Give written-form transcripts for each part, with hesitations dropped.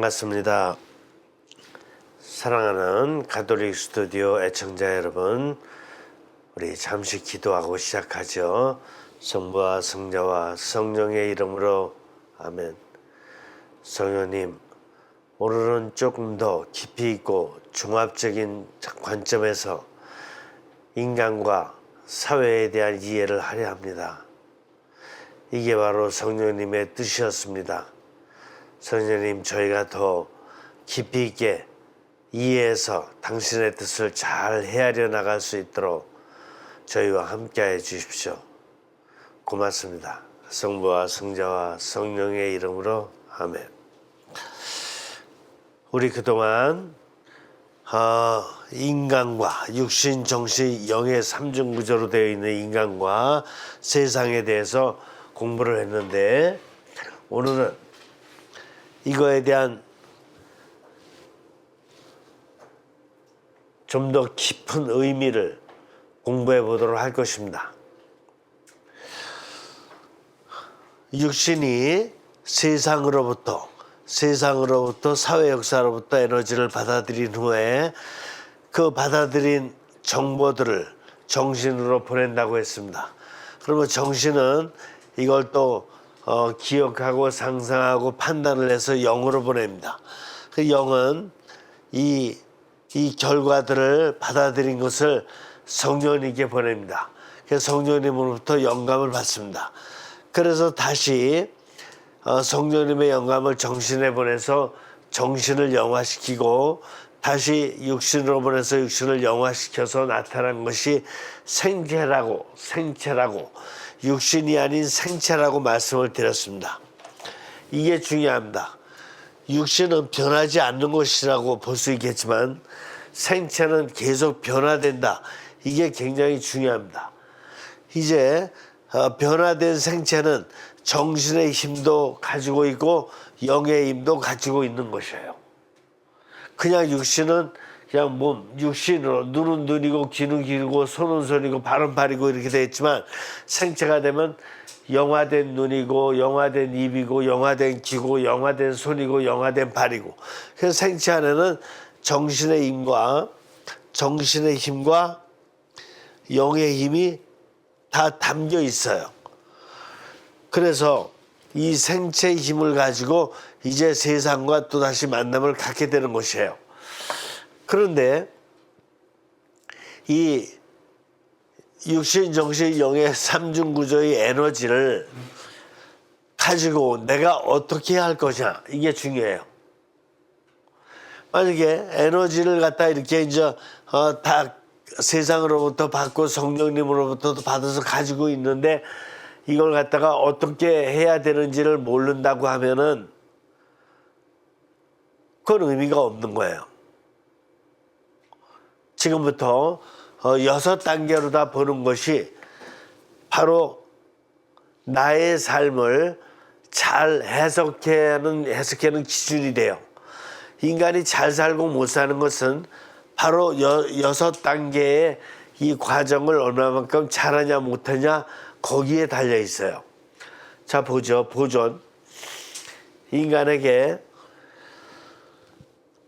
반갑습니다. 사랑하는 가톨릭 스튜디오 애청자 여러분, 우리 잠시 기도하고 시작하죠. 성부와 성자와 성령의 이름으로 아멘. 성령님, 오늘은 조금 더 깊이 있고 종합적인 관점에서 인간과 사회에 대한 이해를 하려 합니다. 이게 바로 성령님의 뜻이었습니다. 성령님, 저희가 더 깊이 있게 이해해서 당신의 뜻을 잘 헤아려 나갈 수 있도록 저희와 함께해 주십시오. 고맙습니다. 성부와 성자와 성령의 이름으로 아멘. 우리 그동안 인간과 육신, 정신, 영의 삼중 구조로 되어 있는 인간과 세상에 대해서 공부를 했는데, 오늘은 이거에 대한 좀 더 깊은 의미를 공부해 보도록 할 것입니다. 육신이 세상으로부터 사회 역사로부터 에너지를 받아들인 후에 그 받아들인 정보들을 정신으로 보낸다고 했습니다. 그러면 정신은 이걸 또 기억하고 상상하고 판단을 해서 영으로 보냅니다. 그 영은 이 결과들을 받아들인 것을 성령님께 보냅니다. 그래서 성령님으로부터 영감을 받습니다. 그래서 다시 성령님의 영감을 정신에 보내서 정신을 영화시키고, 다시 육신으로 보내서 육신을 영화시켜서 나타난 것이 생체라고 육신이 아닌 생체라고 말씀을 드렸습니다. 이게 중요합니다. 육신은 변하지 않는 것이라고 볼 수 있겠지만 생체는 계속 변화된다. 이게 굉장히 중요합니다. 이제 변화된 생체는 정신의 힘도 가지고 있고 영의 힘도 가지고 있는 것이에요. 그냥 육신은 그냥 몸, 육신으로 눈은 눈이고 귀는 귀고 손은 손이고 발은 발이고 이렇게 되어 있지만, 생체가 되면 영화된 눈이고 영화된 입이고 영화된 귀고 영화된 손이고 영화된 발이고, 그래서 생체 안에는 정신의 힘과 영의 힘이 다 담겨 있어요. 그래서 이 생체의 힘을 가지고 이제 세상과 또다시 만남을 갖게 되는 것이에요. 그런데 이 육신, 정신, 영의 삼중 구조의 에너지를 가지고 내가 어떻게 할 것이냐, 이게 중요해요. 만약에 에너지를 갖다 이렇게 이제 다 세상으로부터 받고 성령님으로부터도 받아서 가지고 있는데, 이걸 갖다가 어떻게 해야 되는지를 모른다고 하면은 그건 의미가 없는 거예요. 지금부터 6단계로 다 보는 것이 바로 나의 삶을 잘 해석하는 기준이 돼요. 인간이 잘 살고 못 사는 것은 바로 6단계의 이 과정을 얼마만큼 잘하냐 못하냐, 거기에 달려 있어요. 자, 보죠. 보존. 인간에게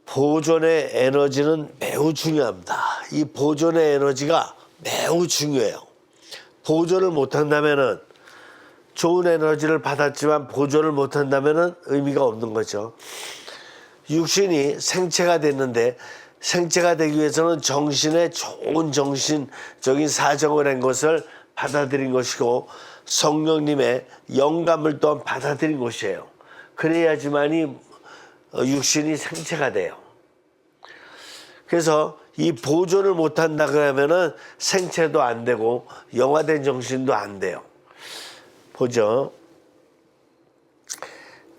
보존의 에너지는 매우 중요합니다. 이 보존의 에너지가 매우 중요해요. 보존을 못한다면은, 좋은 에너지를 받았지만 보존을 못한다면은 의미가 없는 거죠. 육신이 생체가 됐는데, 생체가 되기 위해서는 정신에 좋은 정신적인 사정을 한 것을 받아들인 것이고, 성령님의 영감을 또한 받아들인 것이에요. 그래야지만이 육신이 생체가 돼요. 그래서 이 보존을 못한다 그러면은 생체도 안 되고 영화된 정신도 안 돼요. 보죠.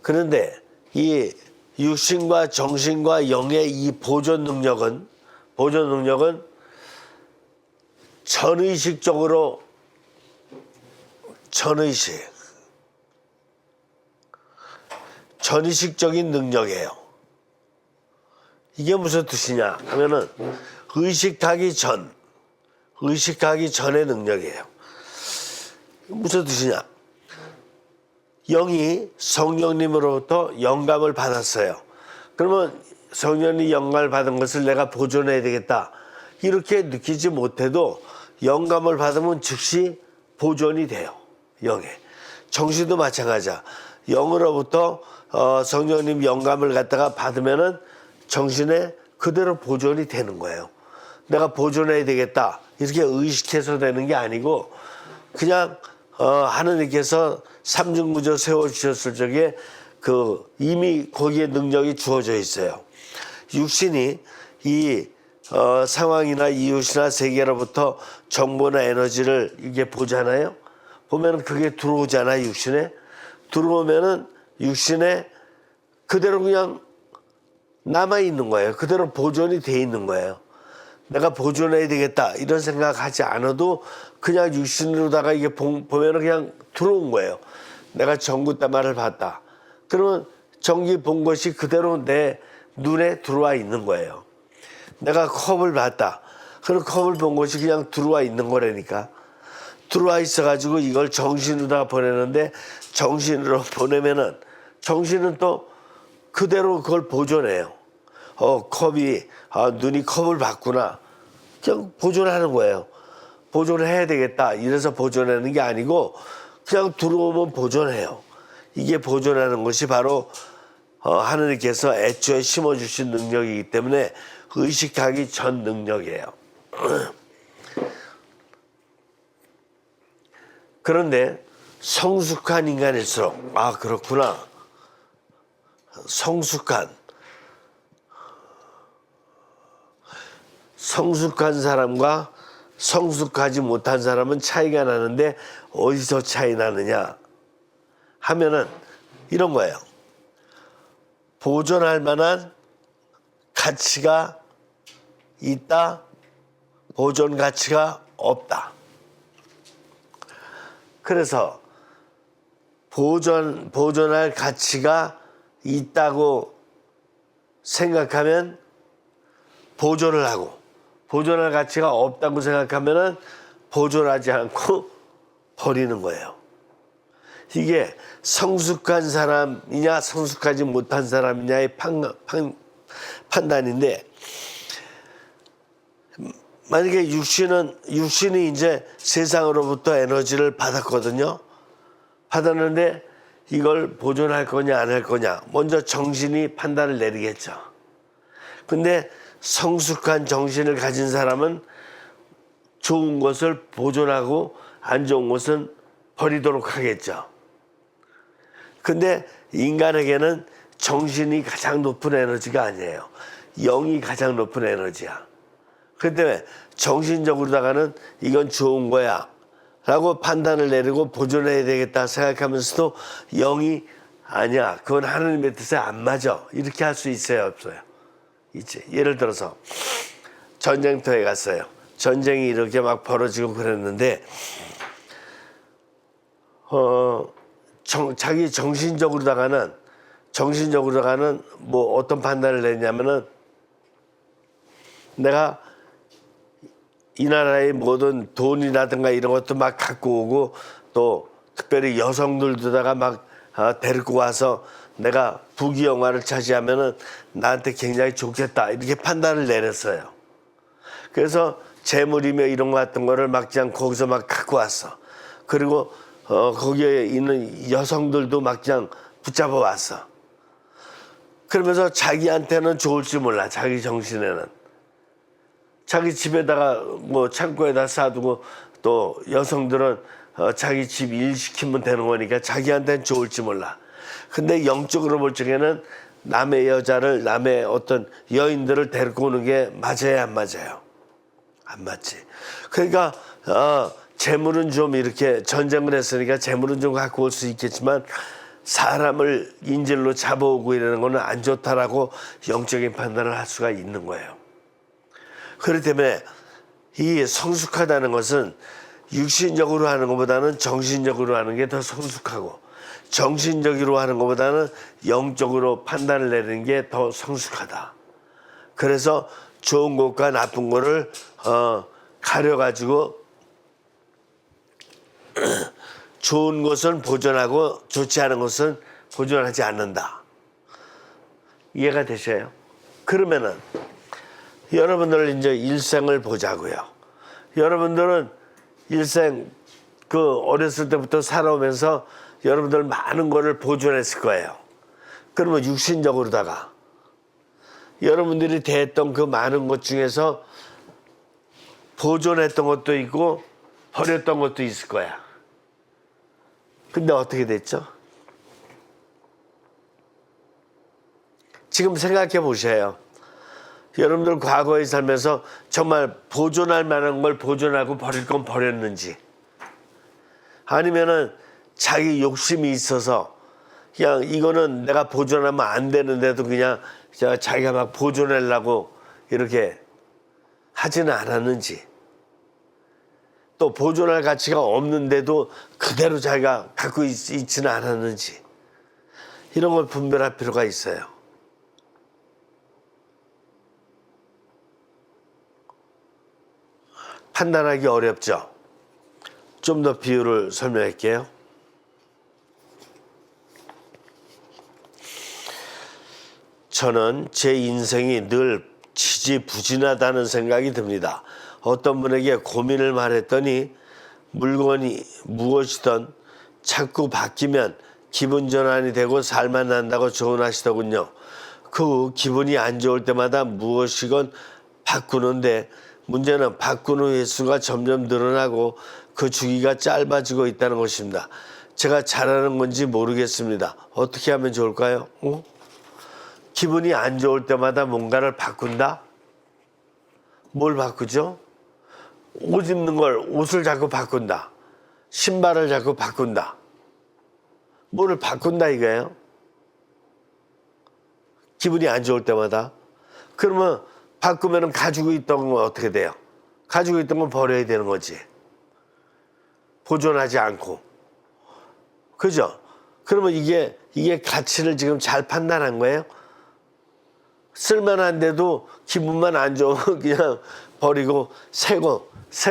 그런데 이 육신과 정신과 영의 이 보존 능력은 전의식적인 능력이에요. 이게 무슨 뜻이냐 하면은 의식하기 전의 능력이에요. 무슨 뜻이냐? 영이 성령님으로부터 영감을 받았어요. 그러면 성령이 영감을 받은 것을 내가 보존해야 되겠다. 이렇게 느끼지 못해도 영감을 받으면 즉시 보존이 돼요. 영에. 정신도 마찬가지야. 영으로부터 성령님 영감을 갖다가 받으면은 정신에 그대로 보존이 되는 거예요. 내가 보존해야 되겠다. 이렇게 의식해서 되는 게 아니고 그냥 하느님께서 삼중구조 세워주셨을 적에 이미 거기에 능력이 주어져 있어요. 육신이 이 상황이나 이웃이나 세계로부터 정보나 에너지를 이게 보잖아요. 보면 그게 들어오잖아요. 육신에. 들어오면은 육신에 그대로 그냥 남아있는 거예요. 그대로 보존이 돼 있는 거예요. 내가 보존해야 되겠다 이런 생각하지 않아도 그냥 육신으로다가 이게 보면은 그냥 들어온 거예요. 내가 전구다마를 봤다. 그러면 전기 본 것이 그대로 내 눈에 들어와 있는 거예요. 내가 컵을 봤다. 그럼 컵을 본 것이 그냥 들어와 있는 거라니까. 들어와 있어가지고 이걸 정신으로다 보내는데 정신으로 보내면은 정신은 또 그대로 그걸 보존해요. 컵이 눈이 컵을 봤구나. 그냥 보존하는 거예요. 보존해야 되겠다. 이래서 보존하는 게 아니고 그냥 들어오면 보존해요. 이게 보존하는 것이 바로 하느님께서 애초에 심어주신 능력이기 때문에 의식하기 전 능력이에요. 그런데 성숙한 인간일수록 그렇구나. 성숙한 사람과 성숙하지 못한 사람은 차이가 나는데 어디서 차이 나느냐 하면은 이런 거예요. 보존할 만한 가치가 있다, 보존 가치가 없다. 그래서 보존할 가치가 있다고 생각하면 보존을 하고, 보존할 가치가 없다고 생각하면은 보존하지 않고 버리는 거예요. 이게 성숙한 사람이냐 성숙하지 못한 사람이냐의 판단인데, 만약에 육신이 이제 세상으로부터 에너지를 받았거든요. 받았는데 이걸 보존할 거냐 안 할 거냐 먼저 정신이 판단을 내리겠죠. 근데 성숙한 정신을 가진 사람은 좋은 것을 보존하고 안 좋은 것은 버리도록 하겠죠. 근데 인간에게는 정신이 가장 높은 에너지가 아니에요. 영이 가장 높은 에너지야. 그렇기 때문에 정신적으로다가는 이건 좋은 거야 라고 판단을 내리고 보존해야 되겠다 생각하면서도 영이 아니야, 그건 하느님의 뜻에 안 맞아, 이렇게 할 수 있어요 없어요? 있지. 예를 들어서 전쟁터에 갔어요. 전쟁이 이렇게 막 벌어지고 그랬는데 자기 정신적으로다가는 뭐 어떤 판단을 내냐면은 내가 이 나라의 모든 돈이라든가 이런 것도 막 갖고 오고 또 특별히 여성들도다가 막 데리고 와서 내가 부귀영화를 차지하면은 나한테 굉장히 좋겠다, 이렇게 판단을 내렸어요. 그래서 재물이며 이런 거 같은 거를 막 그냥 거기서 막 갖고 왔어. 그리고 거기에 있는 여성들도 막 그냥 붙잡아 왔어. 그러면서 자기한테는 좋을지 몰라. 자기 정신에는. 자기 집에다가 뭐 창고에다 쌓아두고 또 여성들은 자기 집 일 시키면 되는 거니까 자기한테는 좋을지 몰라. 근데 영적으로 볼 적에는 남의 여자를, 남의 어떤 여인들을 데리고 오는 게 맞아요 안 맞아요? 안 맞지. 그러니까 재물은 좀 이렇게 전쟁을 했으니까 재물은 좀 갖고 올 수 있겠지만 사람을 인질로 잡아오고 이러는 거는 안 좋다라고 영적인 판단을 할 수가 있는 거예요. 그렇기 때문에 이 성숙하다는 것은 육신적으로 하는 것보다는 정신적으로 하는 게 더 성숙하고, 정신적으로 하는 것보다는 영적으로 판단을 내리는 게 더 성숙하다. 그래서 좋은 것과 나쁜 것을 가려가지고 좋은 것은 보존하고 좋지 않은 것은 보존하지 않는다. 이해가 되셔요? 그러면은 여러분들 이제 일생을 보자고요. 여러분들은 일생 그 어렸을 때부터 살아오면서 여러분들 많은 거를 보존했을 거예요. 그러면 육신적으로다가 여러분들이 대했던 그 많은 것 중에서 보존했던 것도 있고 버렸던 것도 있을 거야. 근데 어떻게 됐죠? 지금 생각해 보세요. 여러분들 과거에 살면서 정말 보존할 만한 걸 보존하고 버릴 건 버렸는지, 아니면은 자기 욕심이 있어서 그냥 이거는 내가 보존하면 안 되는데도 그냥 자기가 막 보존하려고 이렇게 하지는 않았는지, 또 보존할 가치가 없는데도 그대로 자기가 갖고 있지는 않았는지, 이런 걸 분별할 필요가 있어요. 판단하기 어렵죠? 좀 더 비유를 설명할게요. 저는 제 인생이 늘 지지부진하다는 생각이 듭니다. 어떤 분에게 고민을 말했더니 물건이 무엇이든 자꾸 바뀌면 기분 전환이 되고 살만 난다고 조언하시더군요. 그 후 기분이 안 좋을 때마다 무엇이건 바꾸는데 문제는 바꾸는 횟수가 점점 늘어나고 그 주기가 짧아지고 있다는 것입니다. 제가 잘하는 건지 모르겠습니다. 어떻게 하면 좋을까요? 기분이 안 좋을 때마다 뭔가를 바꾼다? 뭘 바꾸죠? 옷 입는 걸 옷을 자꾸 바꾼다. 신발을 자꾸 바꾼다. 뭐를 바꾼다 이거예요? 기분이 안 좋을 때마다. 그러면 바꾸면 가지고 있던 건 어떻게 돼요? 가지고 있던 건 버려야 되는 거지. 보존하지 않고. 그죠? 그러면 이게 가치를 지금 잘 판단한 거예요? 쓸만한데도 기분만 안 좋으면 그냥 버리고 새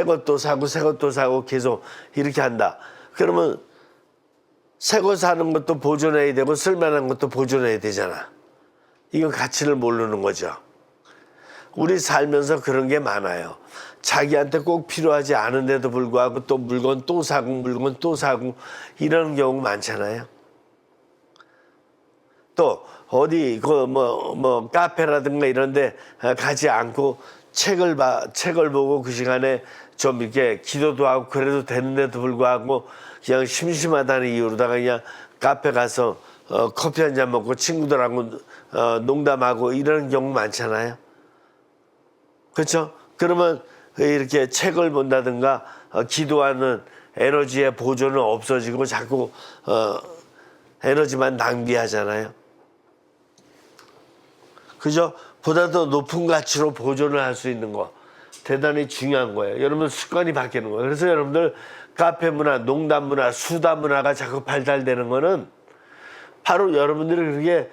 것도 사고 계속 이렇게 한다. 그러면 새 거 사는 것도 보존해야 되고 쓸만한 것도 보존해야 되잖아. 이건 가치를 모르는 거죠. 우리 살면서 그런 게 많아요. 자기한테 꼭 필요하지 않은데도 불구하고 또 물건 또 사고 이런 경우 많잖아요. 또 어디 카페라든가 이런데 가지 않고 책을 보고 그 시간에 좀 이렇게 기도도 하고 그래도 되는데도 불구하고 그냥 심심하다는 이유로다가 그냥 카페 가서 커피 한 잔 먹고 친구들하고 농담하고 이런 경우 많잖아요. 그렇죠? 그러면 이렇게 책을 본다든가 기도하는 에너지의 보존은 없어지고 자꾸 에너지만 낭비하잖아요. 그죠? 보다 더 높은 가치로 보존을 할 수 있는 거 대단히 중요한 거예요. 여러분 습관이 바뀌는 거예요. 그래서 여러분들 카페 문화, 농담 문화, 수다 문화가 자꾸 발달되는 거는 바로 여러분들이 그렇게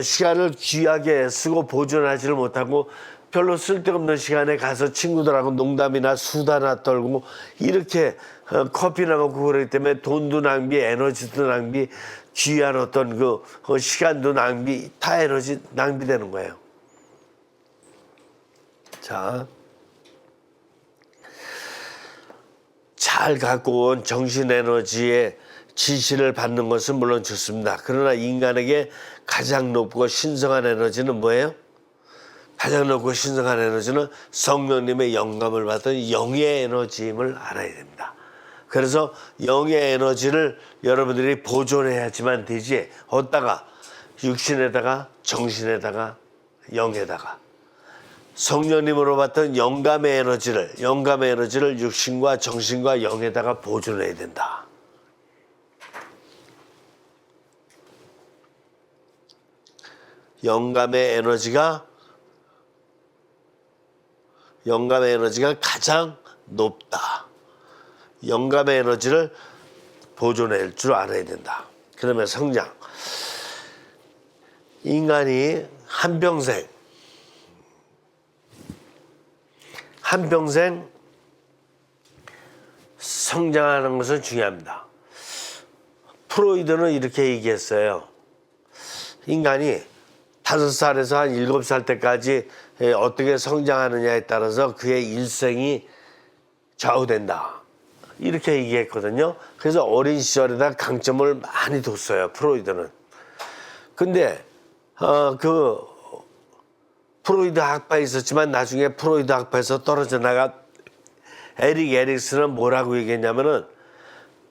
시간을 귀하게 쓰고 보존하지를 못하고 별로 쓸데없는 시간에 가서 친구들하고 농담이나 수다나 떨고 이렇게 커피나 먹고 그러기 때문에 돈도 낭비, 에너지도 낭비, 귀한 어떤 그 시간도 낭비, 다 에너지 낭비되는 거예요. 자, 잘 갖고 온 정신 에너지의 지시를 받는 것은 물론 좋습니다. 그러나 인간에게 가장 높고 신성한 에너지는 뭐예요? 가장 높고 신성한 에너지는 성령님의 영감을 받은 영의 에너지임을 알아야 됩니다. 그래서 영의 에너지를 여러분들이 보존해야지만 되지. 어디다가? 육신에다가, 정신에다가, 영에다가. 성령님으로 받던 영감의 에너지를 육신과 정신과 영에다가 보존해야 된다. 영감의 에너지가 가장 높다. 영감의 에너지를 보존할 줄 알아야 된다. 그러면 성장. 인간이 한평생 성장하는 것은 중요합니다. 프로이드는 이렇게 얘기했어요. 인간이 5살에서 한 7살 때까지 어떻게 성장하느냐에 따라서 그의 일생이 좌우된다. 이렇게 얘기했거든요. 그래서 어린 시절에다 강점을 많이 뒀어요, 프로이드는. 근데 그 프로이드 학파에 있었지만 나중에 프로이드 학파에서 떨어져 나가 에릭 에릭슨은 뭐라고 얘기했냐면은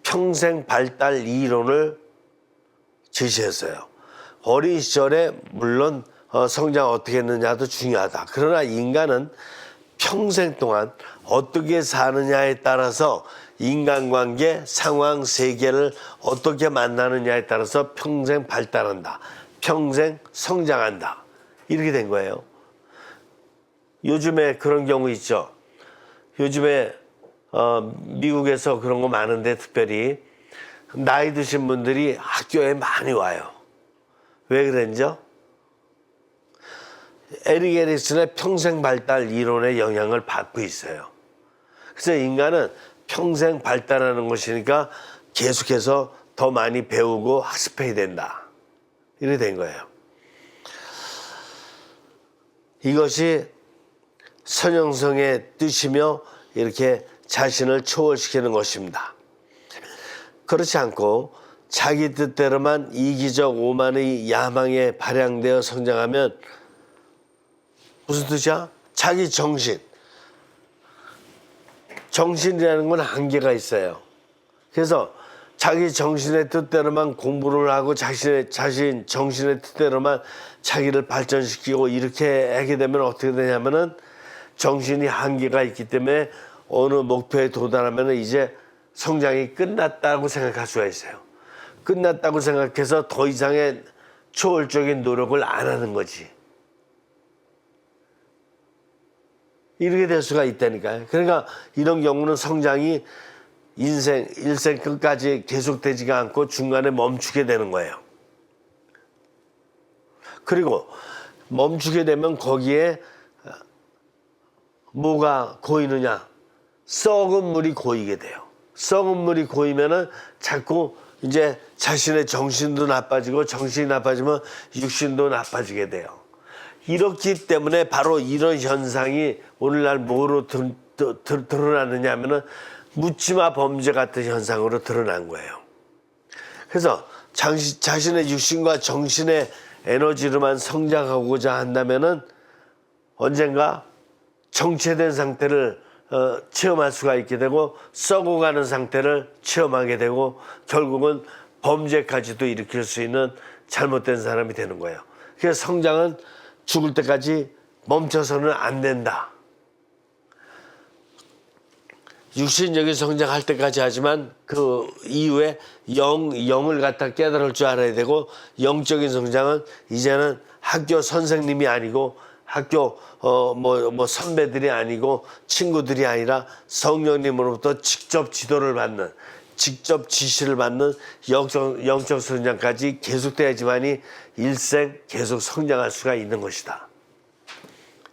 평생 발달 이론을 제시했어요. 어린 시절에 물론 성장 어떻게 했느냐도 중요하다. 그러나 인간은 평생 동안 어떻게 사느냐에 따라서 인간관계, 상황, 세계를 어떻게 만나느냐에 따라서 평생 발달한다. 평생 성장한다. 이렇게 된 거예요. 요즘에 그런 경우 있죠. 요즘에 미국에서 그런 거 많은데 특별히 나이 드신 분들이 학교에 많이 와요. 왜 그랬죠? 에릭 에릭슨의 평생 발달 이론의 영향을 받고 있어요. 그래서 인간은 평생 발달하는 것이니까 계속해서 더 많이 배우고 학습해야 된다. 이렇게 된 거예요. 이것이 선형성의 뜻이며 이렇게 자신을 초월시키는 것입니다. 그렇지 않고 자기 뜻대로만 이기적 오만의 야망에 발양되어 성장하면 무슨 뜻이야? 자기 정신이라는 건 한계가 있어요. 그래서 자기 정신의 뜻대로만 공부를 하고 자신 정신의 뜻대로만 자기를 발전시키고 이렇게 하게 되면 어떻게 되냐면은 정신이 한계가 있기 때문에 어느 목표에 도달하면 이제 성장이 끝났다고 생각할 수가 있어요. 끝났다고 생각해서 더 이상의 초월적인 노력을 안 하는 거지. 이렇게 될 수가 있다니까요. 그러니까 이런 경우는 성장이 일생 끝까지 계속되지가 않고 중간에 멈추게 되는 거예요. 그리고 멈추게 되면 거기에 뭐가 고이느냐? 썩은 물이 고이게 돼요. 썩은 물이 고이면은 자꾸 이제 자신의 정신도 나빠지고 정신이 나빠지면 육신도 나빠지게 돼요. 이렇기 때문에 바로 이런 현상이 오늘날 뭐로 드러나느냐 하면은 묻지마 범죄 같은 현상으로 드러난 거예요. 그래서 자신의 육신과 정신의 에너지로만 성장하고자 한다면은 언젠가 정체된 상태를 체험할 수가 있게 되고 썩어가는 상태를 체험하게 되고 결국은 범죄까지도 일으킬 수 있는 잘못된 사람이 되는 거예요. 그래서 성장은 죽을 때까지 멈춰서는 안 된다. 육신적인 성장할 때까지 하지만 그 이후에 영을 갖다 깨달을 줄 알아야 되고 영적인 성장은 이제는 학교 선생님이 아니고 학교 선배들이 아니고 친구들이 아니라 성령님으로부터 직접 지도를 받는 직접 지시를 받는 영적 성장까지 계속돼야지만이 일생 계속 성장할 수가 있는 것이다.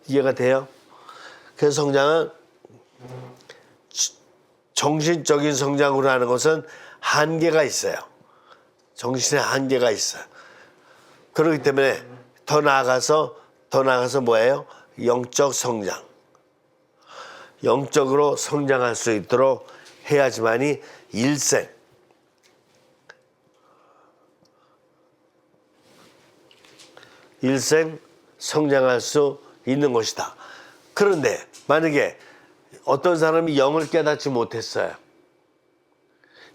이해가 돼요? 그래서 성장은 정신적인 성장으로 하는 것은 한계가 있어요. 정신의 한계가 있어요. 그렇기 때문에 더 나아가서 뭐예요? 영적 성장. 영적으로 성장할 수 있도록 해야지만이 일생 성장할 수 있는 것이다. 그런데 만약에 어떤 사람이 영을 깨닫지 못했어요.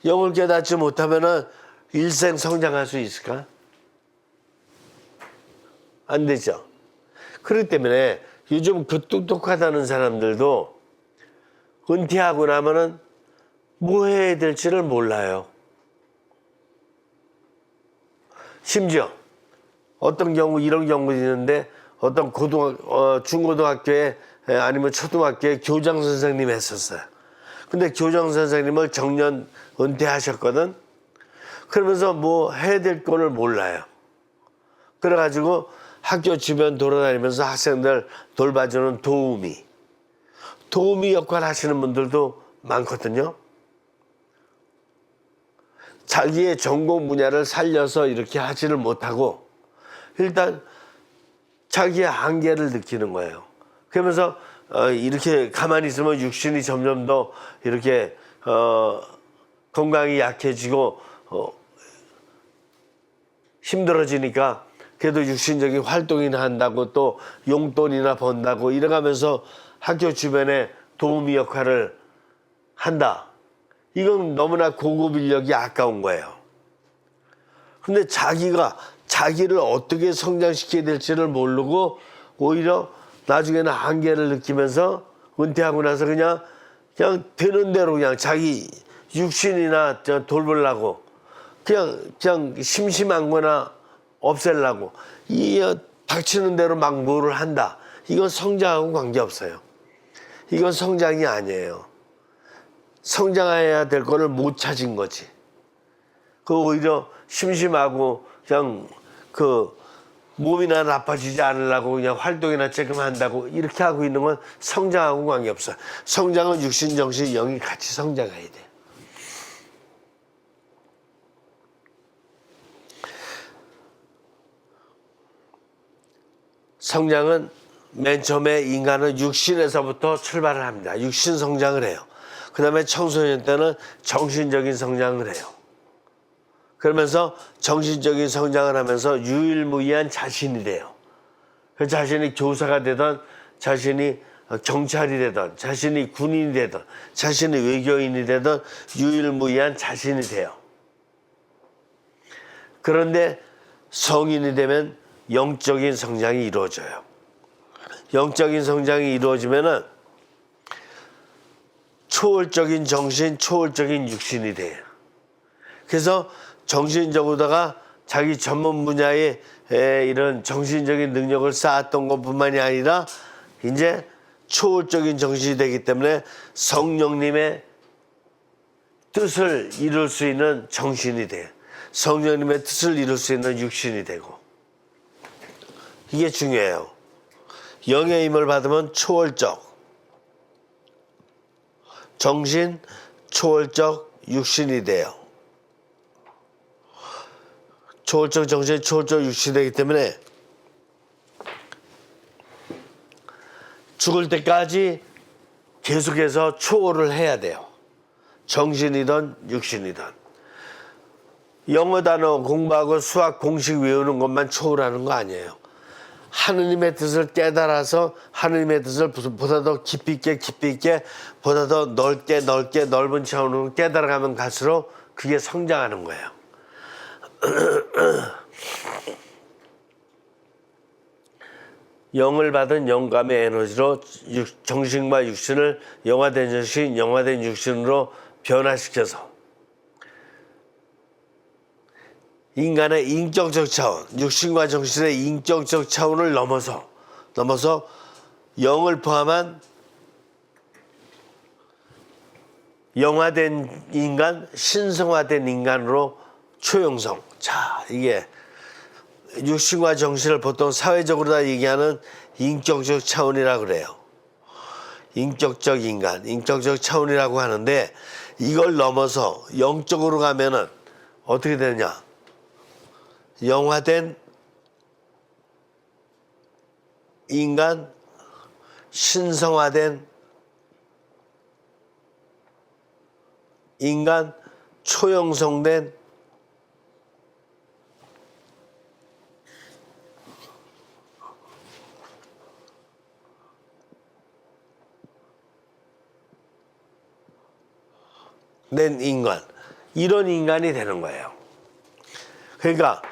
영을 깨닫지 못하면은 일생 성장할 수 있을까? 안 되죠. 그렇기 때문에 요즘 그 똑똑하다는 사람들도 은퇴하고 나면은 뭐 해야 될지를 몰라요. 심지어 어떤 경우 이런 경우도 있는데 어떤 중고등학교에 아니면 초등학교에 교장 선생님 했었어요. 근데 교장 선생님을 정년 은퇴하셨거든. 그러면서 뭐 해야 될 거를 몰라요. 그래가지고 학교 주변 돌아다니면서 학생들 돌봐주는 도우미 역할 하시는 분들도 많거든요. 자기의 전공 분야를 살려서 이렇게 하지를 못하고 일단 자기의 한계를 느끼는 거예요. 그러면서 이렇게 가만히 있으면 육신이 점점 더 이렇게 건강이 약해지고 힘들어지니까 그래도 육신적인 활동이나 한다고 또 용돈이나 번다고 이래가면서 학교 주변에 도우미 역할을 한다. 이건 너무나 고급 인력이 아까운 거예요. 근데 자기가 자기를 어떻게 성장시켜야 될지를 모르고 오히려 나중에는 한계를 느끼면서 은퇴하고 나서 그냥 되는 대로 그냥 자기 육신이나 돌보려고 그냥 심심한 거나 없애려고 이 닥치는 대로 막 뭐를 한다. 이건 성장하고 관계없어요. 이건 성장이 아니에요. 성장해야 될 거를 못 찾은 거지. 그 오히려 심심하고 그냥 몸이나 나빠지지 않으려고 그냥 활동이나 조금 한다고 이렇게 하고 있는 건 성장하고 관계없어요. 성장은 육신, 정신, 영이 같이 성장해야 돼요. 성장은 맨 처음에 인간은 육신에서부터 출발을 합니다. 육신 성장을 해요. 그 다음에 청소년 때는 정신적인 성장을 해요. 그러면서 정신적인 성장을 하면서 유일무이한 자신이 돼요. 그 자신이 교사가 되든 자신이 경찰이 되든 자신이 군인이 되든 자신이 외교인이 되든 유일무이한 자신이 돼요. 그런데 성인이 되면 영적인 성장이 이루어져요. 영적인 성장이 이루어지면은 초월적인 정신, 초월적인 육신이 돼요. 그래서 정신적으로다가 자기 전문 분야에 이런 정신적인 능력을 쌓았던 것뿐만이 아니라 이제 초월적인 정신이 되기 때문에 성령님의 뜻을 이룰 수 있는 정신이 돼요. 성령님의 뜻을 이룰 수 있는 육신이 되고 이게 중요해요. 영의 힘을 받으면 초월적 정신, 초월적 육신이 돼요. 초월적 정신, 초월적 육신이 되기 때문에 죽을 때까지 계속해서 초월을 해야 돼요. 정신이든 육신이든. 영어 단어 공부하고 수학 공식 외우는 것만 초월하는 거 아니에요. 하느님의 뜻을 깨달아서 하느님의 뜻을 보다 더 깊이 있게 보다 더 넓게 넓은 차원으로 깨달아가면 갈수록 그게 성장하는 거예요. 영을 받은 영감의 에너지로 정신과 육신을 영화된 정신, 영화된 육신으로 변화시켜서 인간의 인격적 차원, 육신과 정신의 인격적 차원을 넘어서 영을 포함한 영화된 인간, 신성화된 인간으로 초용성. 자, 이게 육신과 정신을 보통 사회적으로 다 얘기하는 인격적 차원이라고 그래요. 인격적 인간, 인격적 차원이라고 하는데 이걸 넘어서 영적으로 가면은 어떻게 되느냐? 영화된 인간, 신성화된 인간, 초영성된 인간, 이런 인간이 되는 거예요. 그러니까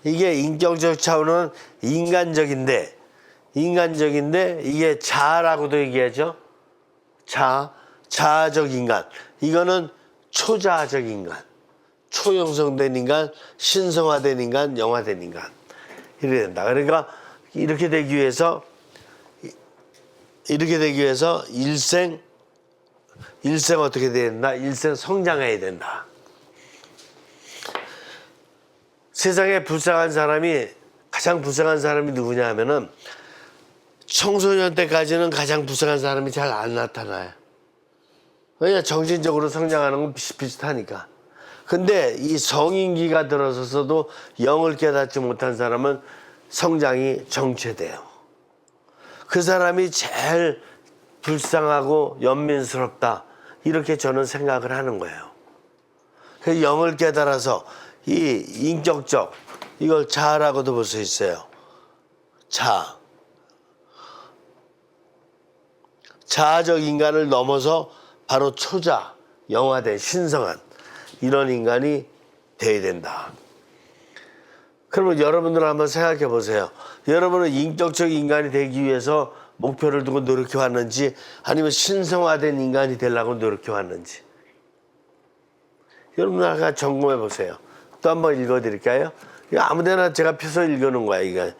이게 인격적 차원은 인간적인데 이게 자아라고도 얘기하죠. 자아적 인간. 이거는 초자아적 인간, 초영성된 인간, 신성화된 인간, 영화된 인간. 이렇게 된다. 그러니까 이렇게 되기 위해서 일생 어떻게 돼야 된다? 일생 성장해야 된다. 세상에 가장 불쌍한 사람이 누구냐 하면은 청소년 때까지는 가장 불쌍한 사람이 잘 안 나타나요. 왜냐, 정신적으로 성장하는 건 비슷비슷하니까. 근데 이 성인기가 들어서서도 영을 깨닫지 못한 사람은 성장이 정체돼요. 그 사람이 제일 불쌍하고 연민스럽다. 이렇게 저는 생각을 하는 거예요. 그 영을 깨달아서 이 인격적, 이걸 자아라고도 볼 수 있어요. 자아적 인간을 넘어서 바로 초자, 영화된 신성한 이런 인간이 돼야 된다. 그러면 여러분들 한번 생각해 보세요. 여러분은 인격적 인간이 되기 위해서 목표를 두고 노력해 왔는지 아니면 신성화된 인간이 되려고 노력해 왔는지 여러분 아까 점검해 보세요. 또 한번 읽어 드릴까요? 이거 아무데나 제가 펴서 읽어 놓은 거야. 이거.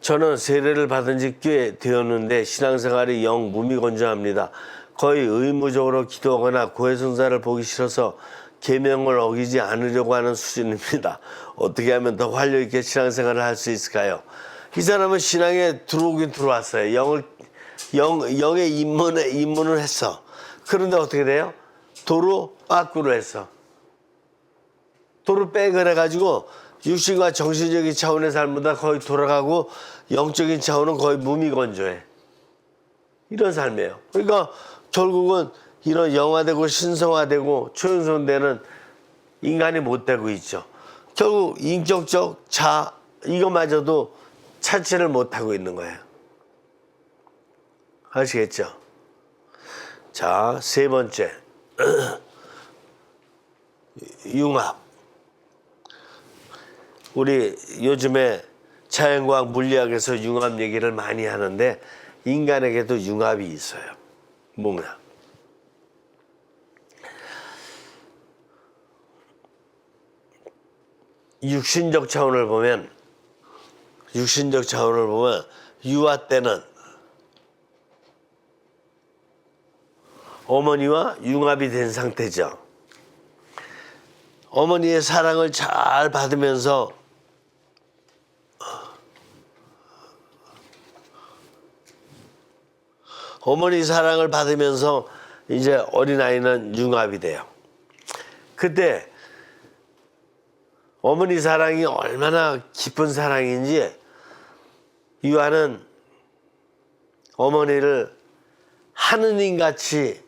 저는 세례를 받은 지 꽤 되었는데 신앙생활이 영 무미건조합니다. 거의 의무적으로 기도하거나 고해성사를 보기 싫어서 계명을 어기지 않으려고 하는 수준입니다. 어떻게 하면 더 활력 있게 신앙생활을 할 수 있을까요? 이 사람은 신앙에 들어오긴 들어왔어요. 영의 입문을 했어. 그런데 어떻게 돼요? 도로 빠꾸를 했어. 도로 백을 해가지고 육신과 정신적인 차원의 삶보다 거의 돌아가고 영적인 차원은 거의 무미건조해. 이런 삶이에요. 그러니까 결국은 이런 영화되고 신성화되고 초연성되는 인간이 못 되고 있죠. 결국 인격적 이거마저도 차치를 못하고 있는 거예요. 아시겠죠? 자, 세 번째. 융합. 우리 요즘에 자연과학 물리학에서 융합 얘기를 많이 하는데 인간에게도 융합이 있어요. 뭐냐? 육신적 차원을 보면 유아 때는 어머니와 융합이 된 상태죠. 어머니의 사랑을 잘 받으면서 어머니 사랑을 받으면서 이제 어린아이는 융합이 돼요. 그때 어머니 사랑이 얼마나 깊은 사랑인지 유아는 어머니를 하느님같이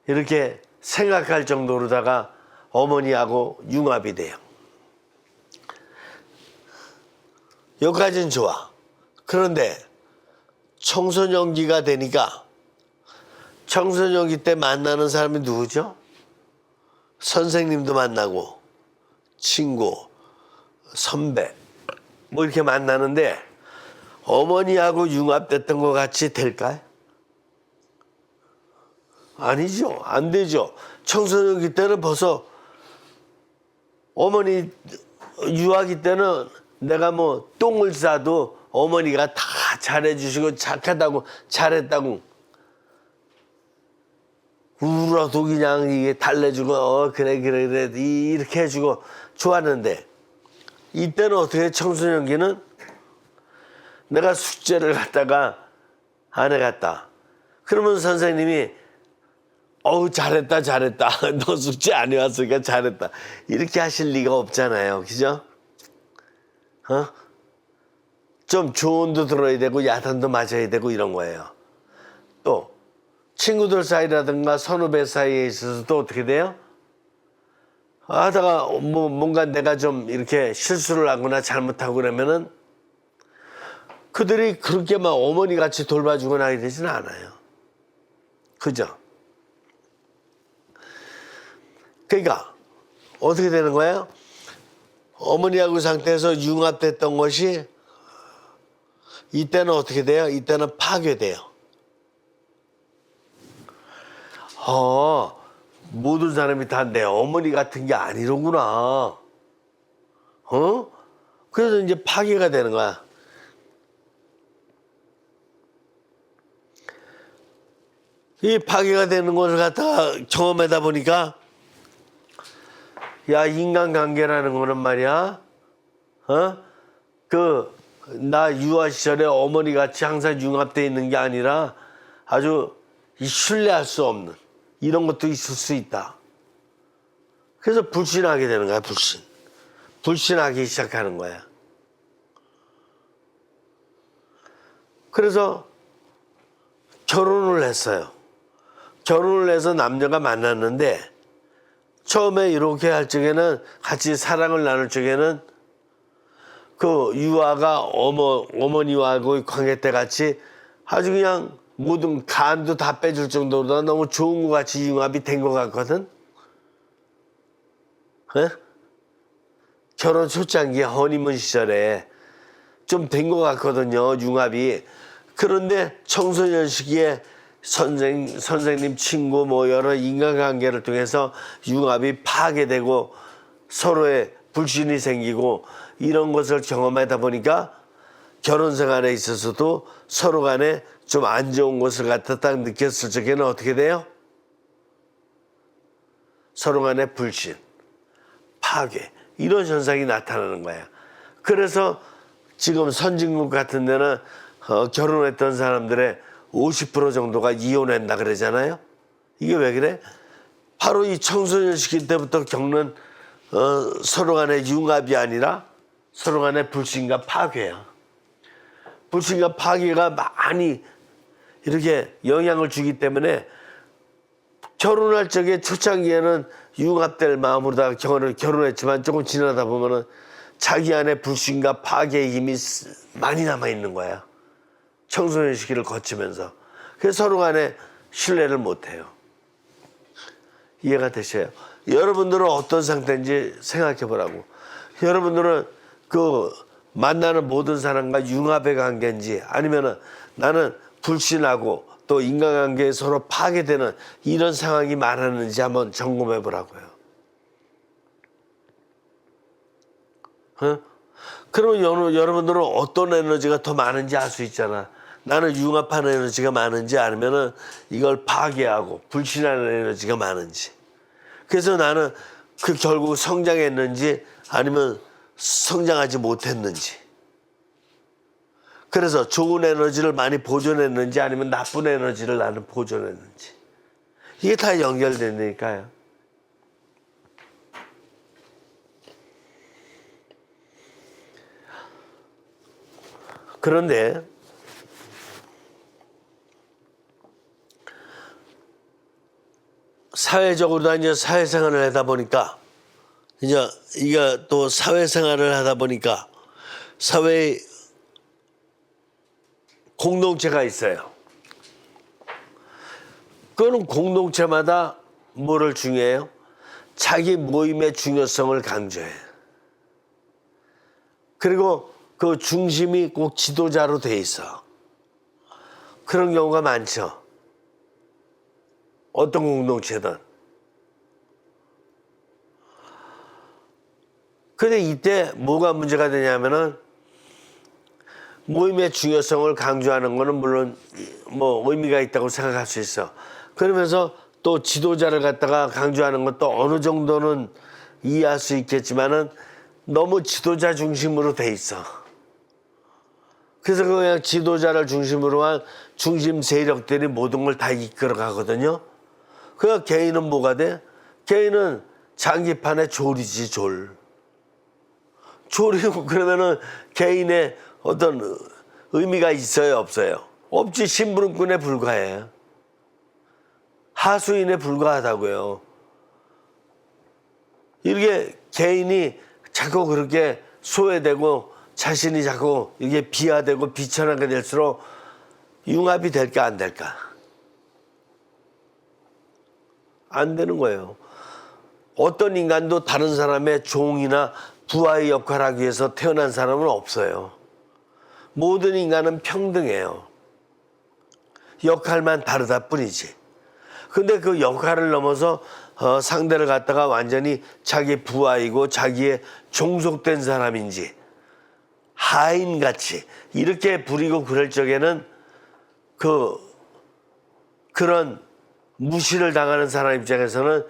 이렇게 생각할 정도로다가 어머니하고 융합이 돼요. 여기까지는 좋아. 그런데 청소년기가 되니까 청소년기 때 만나는 사람이 누구죠? 선생님도 만나고 친구, 선배 뭐 이렇게 만나는데 어머니하고 융합됐던 것 같이 될까요? 아니죠. 안 되죠. 청소년기 때는 벌써 어머니 유아기 때는 내가 뭐 똥을 싸도 어머니가 다 잘해주시고 착하다고 잘했다고 울어도 그냥 이게 달래주고 그래 이렇게 해주고 좋았는데 이때는 어떻게 청소년기는 내가 숙제를 갖다가 안 해갔다. 그러면 선생님이 잘했다 너 숙제 안 해왔으니까 잘했다 이렇게 하실 리가 없잖아요. 그죠? 좀 조언도 들어야 되고 야단도 맞아야 되고 이런 거예요. 또 친구들 사이라든가 선후배 사이에 있어서 또 어떻게 돼요? 하다가 뭔가 내가 좀 이렇게 실수를 하거나 잘못하고 그러면은 그들이 그렇게 막 어머니같이 돌봐주거나 하게 되지는 않아요. 그죠? 그러니까 어떻게 되는 거예요? 어머니하고 상태에서 융합됐던 것이 이때는 어떻게 돼요? 이때는 파괴돼요. 모든 사람이 다 내 어머니 같은 게 아니로구나. 그래서 이제 파괴가 되는 거야. 이 파괴가 되는 것을 갖다가 경험하다 보니까 야, 인간관계라는 거는 말이야. 나 유아 시절에 어머니 같이 항상 융합되어 있는 게 아니라 아주 신뢰할 수 없는 이런 것도 있을 수 있다. 그래서 불신하게 되는 거야, 불신. 불신하기 시작하는 거야. 그래서 결혼을 했어요. 결혼을 해서 남녀가 만났는데 처음에 이렇게 할 적에는 같이 사랑을 나눌 적에는 그 유아가 어머니와의 관계 때 같이 아주 그냥 모든 간도 다 빼줄 정도로 너무 좋은 것 같이 융합이 된 것 같거든. 에? 결혼 초창기 허니문 시절에 좀 된 것 같거든요, 융합이. 그런데 청소년 시기에 선생님 친구 뭐 여러 인간관계를 통해서 융합이 파괴되고 서로의 불신이 생기고 이런 것을 경험하다 보니까 결혼 생활에 있어서도 서로 간에 좀 안 좋은 것을 갖다 딱 느꼈을 적에는 어떻게 돼요? 서로 간에 불신, 파괴 이런 현상이 나타나는 거야. 그래서 지금 선진국 같은 데는 결혼했던 사람들의 50% 정도가 이혼한다 그러잖아요. 이게 왜 그래? 바로 이 청소년 시기 때부터 겪는 서로 간의 융합이 아니라 서로 간의 불신과 파괴야. 불신과 파괴가 많이 이렇게 영향을 주기 때문에 결혼할 적에 초창기에는 융합될 마음으로 결혼했지만 조금 지나다 보면은 자기 안에 불신과 파괴의 힘이 많이 남아 있는 거야. 청소년 시기를 거치면서. 그래서 서로 간에 신뢰를 못 해요. 이해가 되셔요? 여러분들은 어떤 상태인지 생각해 보라고. 여러분들은 그 만나는 모든 사람과 융합의 관계인지 아니면은 나는 불신하고 또 인간관계에 서로 파괴되는 이런 상황이 많았는지 한번 점검해 보라고요. 어? 그러면 여러분들은 어떤 에너지가 더 많은지 알 수 있잖아. 나는 융합하는 에너지가 많은지 아니면은 이걸 파괴하고 불신하는 에너지가 많은지. 그래서 나는 그 결국 성장했는지 아니면 성장하지 못했는지. 그래서 좋은 에너지를 많이 보존했는지 아니면 나쁜 에너지를 나는 보존했는지. 이게 다 연결되니까요. 그런데 사회적으로 이제 사회생활을 하다 보니까 이제 이게 또 사회생활을 하다 보니까 사회에 공동체가 있어요. 그거는 공동체마다 뭐를 중요해요? 자기 모임의 중요성을 강조해. 그리고 그 중심이 꼭 지도자로 돼 있어. 그런 경우가 많죠. 어떤 공동체든. 근데 이때 뭐가 문제가 되냐면은 모임의 중요성을 강조하는 거는 물론 뭐 의미가 있다고 생각할 수 있어. 그러면서 또 지도자를 갖다가 강조하는 것도 어느 정도는 이해할 수 있겠지만은 너무 지도자 중심으로 돼 있어. 그래서 그냥 지도자를 중심으로 한 중심 세력들이 모든 걸 다 이끌어 가거든요. 그 개인은 뭐가 돼? 개인은 장기판의 졸이지, 졸. 졸이고 그러면은 개인의 어떤 의미가 있어요, 없어요? 없지. 심부름꾼에 불과해. 하수인에 불과하다고요. 이렇게 개인이 자꾸 그렇게 소외되고 자신이 자꾸 이게 비하되고 비천하게 될수록 융합이 될까 안 될까? 안 되는 거예요. 어떤 인간도 다른 사람의 종이나 부하의 역할을 하기 위해서 태어난 사람은 없어요. 모든 인간은 평등해요. 역할만 다르다 뿐이지. 근데 그 역할을 넘어서 상대를 갖다가 완전히 자기 부하이고 자기의 종속된 사람인지 하인같이 이렇게 부리고 그럴 적에는 그런 무시를 당하는 사람 입장에서는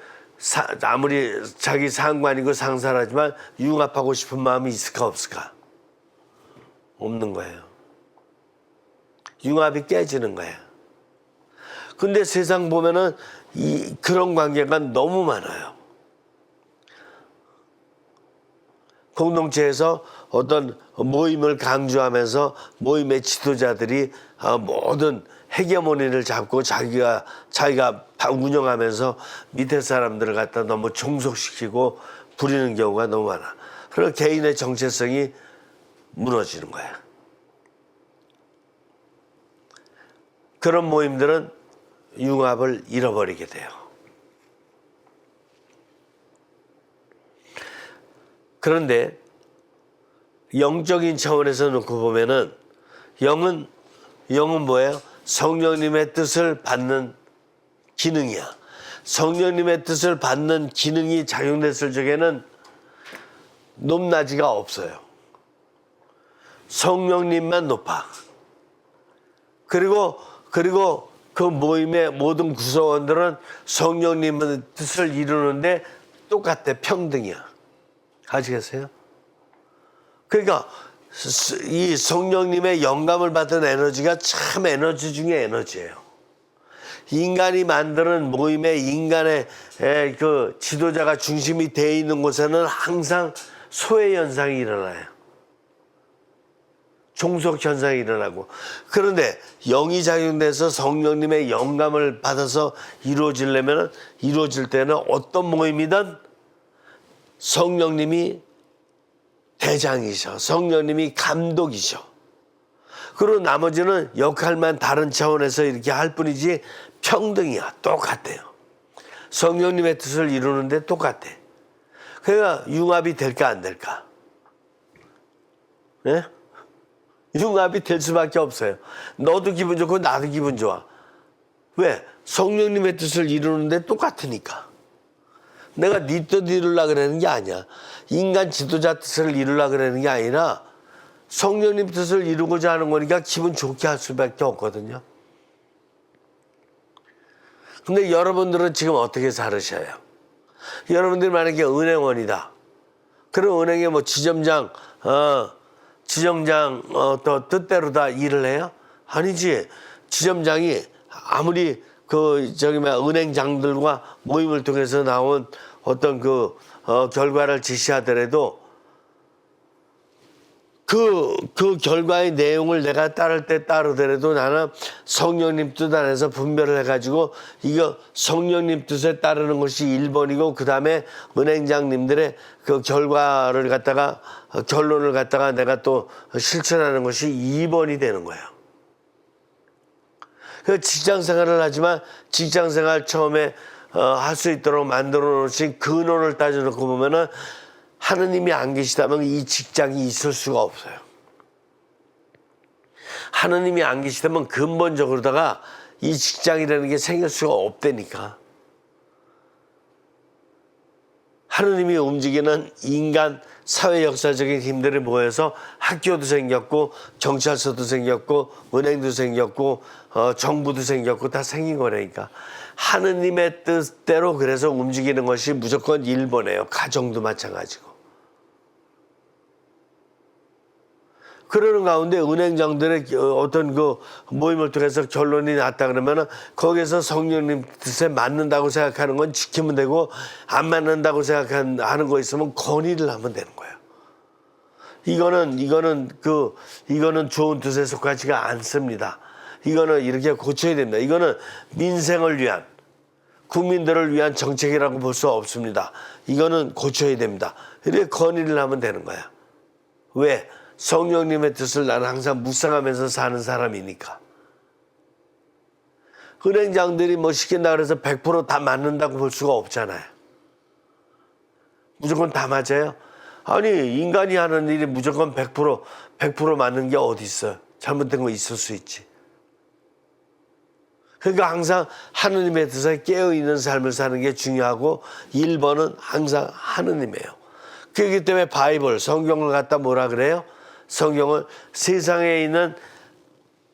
아무리 자기 상관이고 상사라지만 융합하고 싶은 마음이 있을까 없을까? 없는 거예요. 융합이 깨지는 거예요. 근데 세상 보면은 그런 관계가 너무 많아요. 공동체에서 어떤 모임을 강조하면서 모임의 지도자들이 모든 헤게모니를 잡고 자기가 운영하면서 밑에 사람들을 갖다 너무 종속시키고 부리는 경우가 너무 많아. 그리고 개인의 정체성이 무너지는 거야. 그런 모임들은 융합을 잃어버리게 돼요. 그런데 영적인 차원에서 놓고 보면은 영은 뭐예요? 성령님의 뜻을 받는 기능이야. 성령님의 뜻을 받는 기능이 작용됐을 적에는 높낮이가 없어요. 성령님만 높아. 그리고 그 모임의 모든 구성원들은 성령님의 뜻을 이루는데 똑같아. 평등이야. 아시겠어요? 그러니까 이 성령님의 영감을 받은 에너지가 참 에너지 중에 에너지예요. 인간이 만드는 모임의 인간의 그 지도자가 중심이 되어 있는 곳에는 항상 소외 현상이 일어나요. 종속 현상이 일어나고. 그런데 영이 작용돼서 성령님의 영감을 받아서 이루어질 때는 어떤 모임이든 성령님이 대장이셔. 성령님이 감독이셔. 그리고 나머지는 역할만 다른 차원에서 이렇게 할 뿐이지 평등이야. 똑같아요. 성령님의 뜻을 이루는데 똑같아. 그러니까 융합이 될까 안 될까? 네? 융합이 될 수밖에 없어요. 너도 기분 좋고 나도 기분 좋아. 왜? 성령님의 뜻을 이루는데 똑같으니까. 내가 네 뜻 이루려고 그러는 게 아니야. 인간 지도자 뜻을 이루려고 그러는 게 아니라 성령님 뜻을 이루고자 하는 거니까 기분 좋게 할 수밖에 없거든요. 근데 여러분들은 지금 어떻게 살으셔요? 여러분들이 만약에 은행원이다. 그럼 은행에 뭐 지점장 또 뜻대로 다 일을 해요? 아니지. 지점장이 아무리 은행장들과 모임을 통해서 나온 어떤 결과를 제시하더라도 그 결과의 내용을 내가 따르더라도 나는 성령님 뜻 안에서 분별을 해가지고 이거 성령님 뜻에 따르는 것이 1번이고 그 다음에 은행장님들의 그 결론을 갖다가 내가 또 실천하는 것이 2번이 되는 거예요. 그 직장 생활을 하지만 직장 생활 처음에 할 수 있도록 만들어 놓으신 근원을 따져놓고 보면은 하느님이 안 계시다면 이 직장이 있을 수가 없어요. 하느님이 안 계시다면 근본적으로다가 이 직장이라는 게 생길 수가 없다니까. 하느님이 움직이는 인간 사회 역사적인 힘들이 모여서 학교도 생겼고 경찰서도 생겼고 은행도 생겼고 정부도 생겼고 다 생긴 거라니까. 하느님의 뜻대로 그래서 움직이는 것이 무조건 1번이에요. 가정도 마찬가지고. 그러는 가운데 은행장들의 어떤 그 모임을 통해서 결론이 났다 그러면은 거기에서 성령님 뜻에 맞는다고 생각하는 건 지키면 되고 안 맞는다고 생각하는 거 있으면 건의를 하면 되는 거예요. 이거는 좋은 뜻에 속하지가 않습니다. 이거는 이렇게 고쳐야 됩니다. 이거는 민생을 위한 국민들을 위한 정책이라고 볼 수 없습니다. 이거는 고쳐야 됩니다. 이렇게 건의를 하면 되는 거야. 왜? 성령님의 뜻을 나는 항상 묵상하면서 사는 사람이니까. 은행장들이 뭐 시킨다 그래서 100% 다 맞는다고 볼 수가 없잖아요. 무조건 다 맞아요? 아니, 인간이 하는 일이 무조건 100% 맞는 게 어디 있어요? 잘못된 거 있을 수 있지. 그러니까 항상 하느님의 뜻에 깨어있는 삶을 사는 게 중요하고 1번은 항상 하느님이에요. 그렇기 때문에 바이블, 성경을 갖다 뭐라 그래요? 성경을 세상에 있는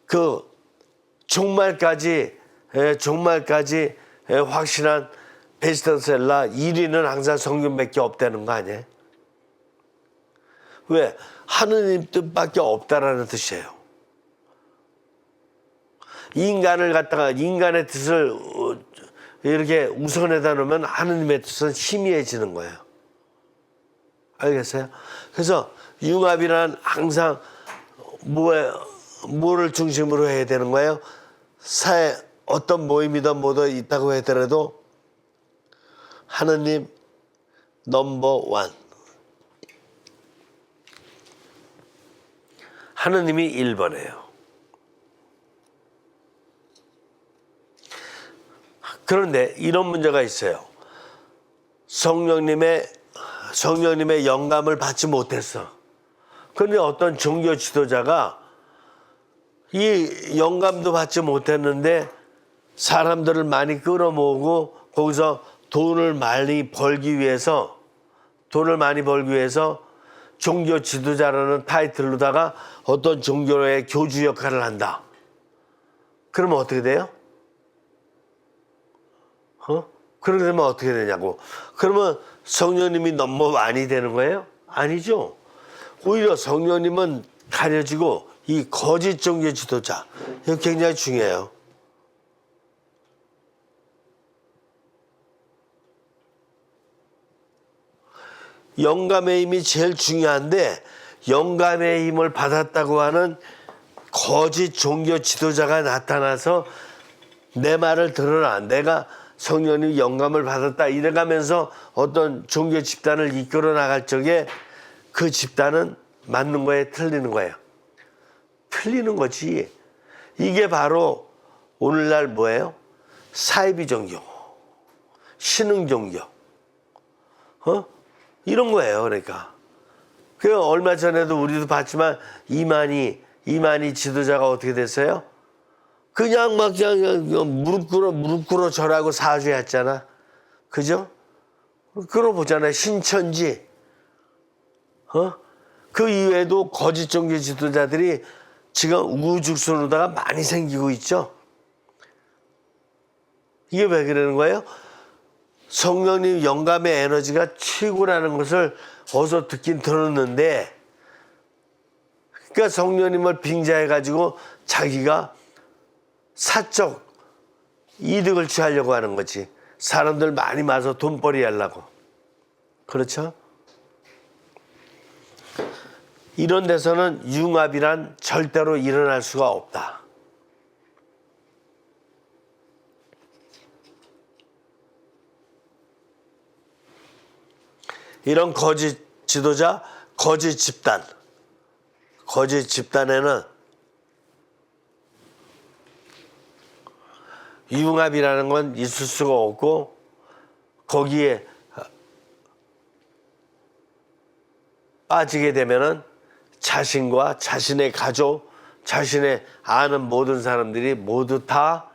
그 종말까지 확실한 베스트셀러 1위는 항상 성경밖에 없다는 거 아니에요? 왜? 하느님 뜻밖에 없다라는 뜻이에요. 인간의 뜻을 이렇게 우선에다 놓으면 하느님의 뜻은 희미해지는 거예요. 알겠어요? 그래서 융합이란 항상 뭐를 중심으로 해야 되는 거예요? 사회 어떤 모임이든 뭐든 있다고 하더라도 하느님 넘버 원. 하느님이 1번이에요. 그런데 이런 문제가 있어요. 성령님의 영감을 받지 못했어. 그런데 어떤 종교 지도자가 이 영감도 받지 못했는데 사람들을 많이 끌어모으고 거기서 돈을 많이 벌기 위해서 종교 지도자라는 타이틀로다가 어떤 종교의 교주 역할을 한다. 그러면 어떻게 돼요? 그렇게 되면 어떻게 되냐고. 그러면 성령님이 너무 많이 되는 거예요? 아니죠. 오히려 성령님은 가려지고 이 거짓 종교 지도자, 이거 굉장히 중요해요. 영감의 힘이 제일 중요한데 영감의 힘을 받았다고 하는 거짓 종교 지도자가 나타나서 내 말을 들어라. 내가 성령님 영감을 받았다. 이래가면서 어떤 종교 집단을 이끌어 나갈 적에 그 집단은 맞는 거예요? 틀리는 거예요? 틀리는 거지. 이게 바로 오늘날 뭐예요? 사이비 종교, 신흥 종교. 이런 거예요. 그러니까. 그 얼마 전에도 우리도 봤지만 이만희 지도자가 어떻게 됐어요? 그냥 막 무릎 꿇어 절하고 사죄했잖아. 그죠? 끌어보잖아요. 신천지. 그 이외에도 거짓 종교 지도자들이 지금 우후죽순으로다가 많이 생기고 있죠. 이게 왜 그러는 거예요? 성령님 영감의 에너지가 최고라는 것을 어디서 듣긴 들었는데, 그러니까 성령님을 빙자해가지고 자기가 사적 이득을 취하려고 하는 거지. 사람들 많이 마서 돈벌이 하려고. 그렇죠? 이런 데서는 융합이란 절대로 일어날 수가 없다. 이런 거짓 지도자, 거짓 집단에는 융합이라는 건 있을 수가 없고, 거기에 빠지게 되면은 자신과 자신의 가족, 자신의 아는 모든 사람들이 모두 다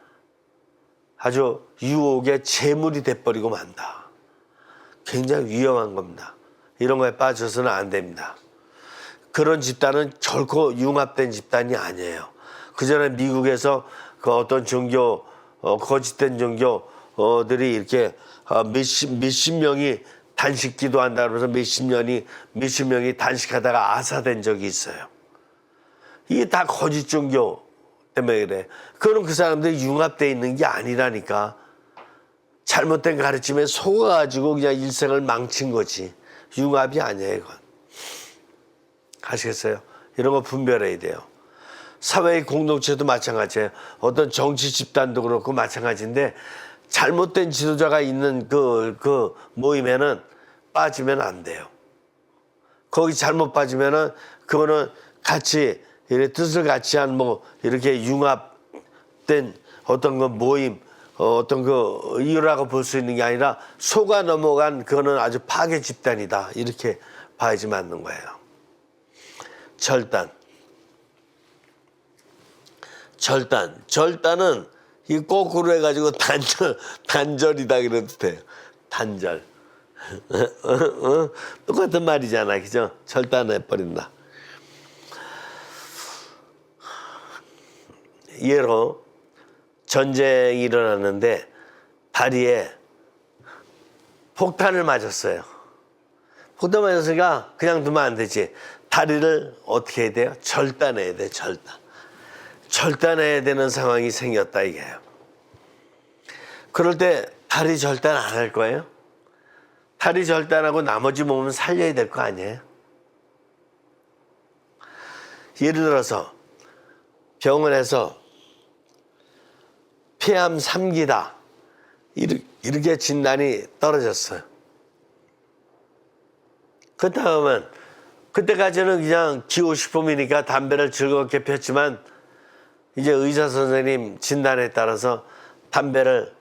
아주 유혹의 제물이 돼버리고 만다. 굉장히 위험한 겁니다. 이런 거에 빠져서는 안 됩니다. 그런 집단은 결코 융합된 집단이 아니에요. 그전에 미국에서 그 어떤 종교, 거짓된 종교들이 이렇게 몇십 명이 단식 기도한다 그러면서 몇십 명이 단식하다가 아사된 적이 있어요. 이게 다 거짓 종교 때문에 그래. 그건 그 사람들이 융합되어 있는 게 아니라니까. 잘못된 가르침에 속아가지고 그냥 일생을 망친 거지. 융합이 아니에요, 이건. 아시겠어요? 이런 거 분별해야 돼요. 사회의 공동체도 마찬가지예요. 어떤 정치 집단도 그렇고 마찬가지인데, 잘못된 지도자가 있는 그 모임에는 빠지면 안 돼요. 거기 잘못 빠지면은 그거는 같이 이렇게 뜻을 같이 한 이렇게 융합된 어떤 그 모임, 어떤 그 이유라고 볼 수 있는 게 아니라 속아 넘어간 그거는 아주 파괴 집단이다. 이렇게 봐야지 맞는 거예요. 절단은 이 거꾸로 해가지고 단절이다 그래도 돼요. 단절. 똑같은 말이잖아, 그죠? 절단해버린다. 예로 전쟁이 일어났는데 다리에 폭탄을 맞았어요. 폭탄 맞았으니까 그냥 두면 안 되지. 다리를 어떻게 해야 돼요? 절단해야 돼, 절단해야 되는 상황이 생겼다, 이게요. 그럴 때 다리 절단 안 할 거예요? 탈이 절단하고 나머지 몸은 살려야 될 거 아니에요? 예를 들어서 병원에서 폐암 3기다 이렇게 진단이 떨어졌어요. 그렇다면 그때까지는 그냥 기호식품이니까 담배를 즐겁게 폈지만 이제 의사 선생님 진단에 따라서 담배를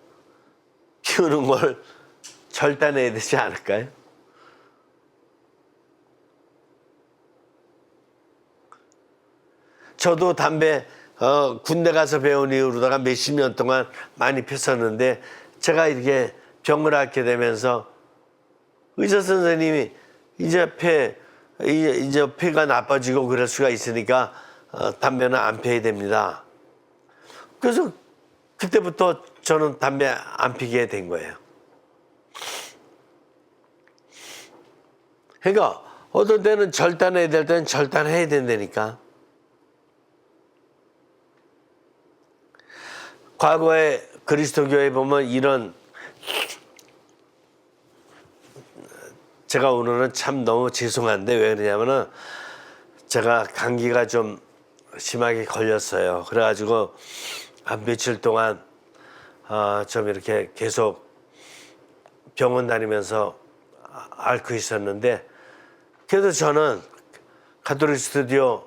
피우는 걸 절단해야 되지 않을까요? 저도 담배 군대 가서 배운 이후로다가 몇십 년 동안 많이 폈었는데 제가 이렇게 병을 앓게 되면서 의사 선생님이 이제 폐가 나빠지고 그럴 수가 있으니까 담배는 안 피워야 됩니다. 그래서 그때부터 저는 담배 안 피게 된 거예요. 그러니까 어떤 때는 절단해야 될 때는 절단해야 된다니까. 과거에 그리스도교에 보면 이런, 제가 오늘은 참 너무 죄송한데 왜 그러냐면은 제가 감기가 좀 심하게 걸렸어요. 그래가지고 한 며칠 동안 좀 이렇게 계속 병원 다니면서 앓고 있었는데, 그래도 저는 가톨릭 스튜디오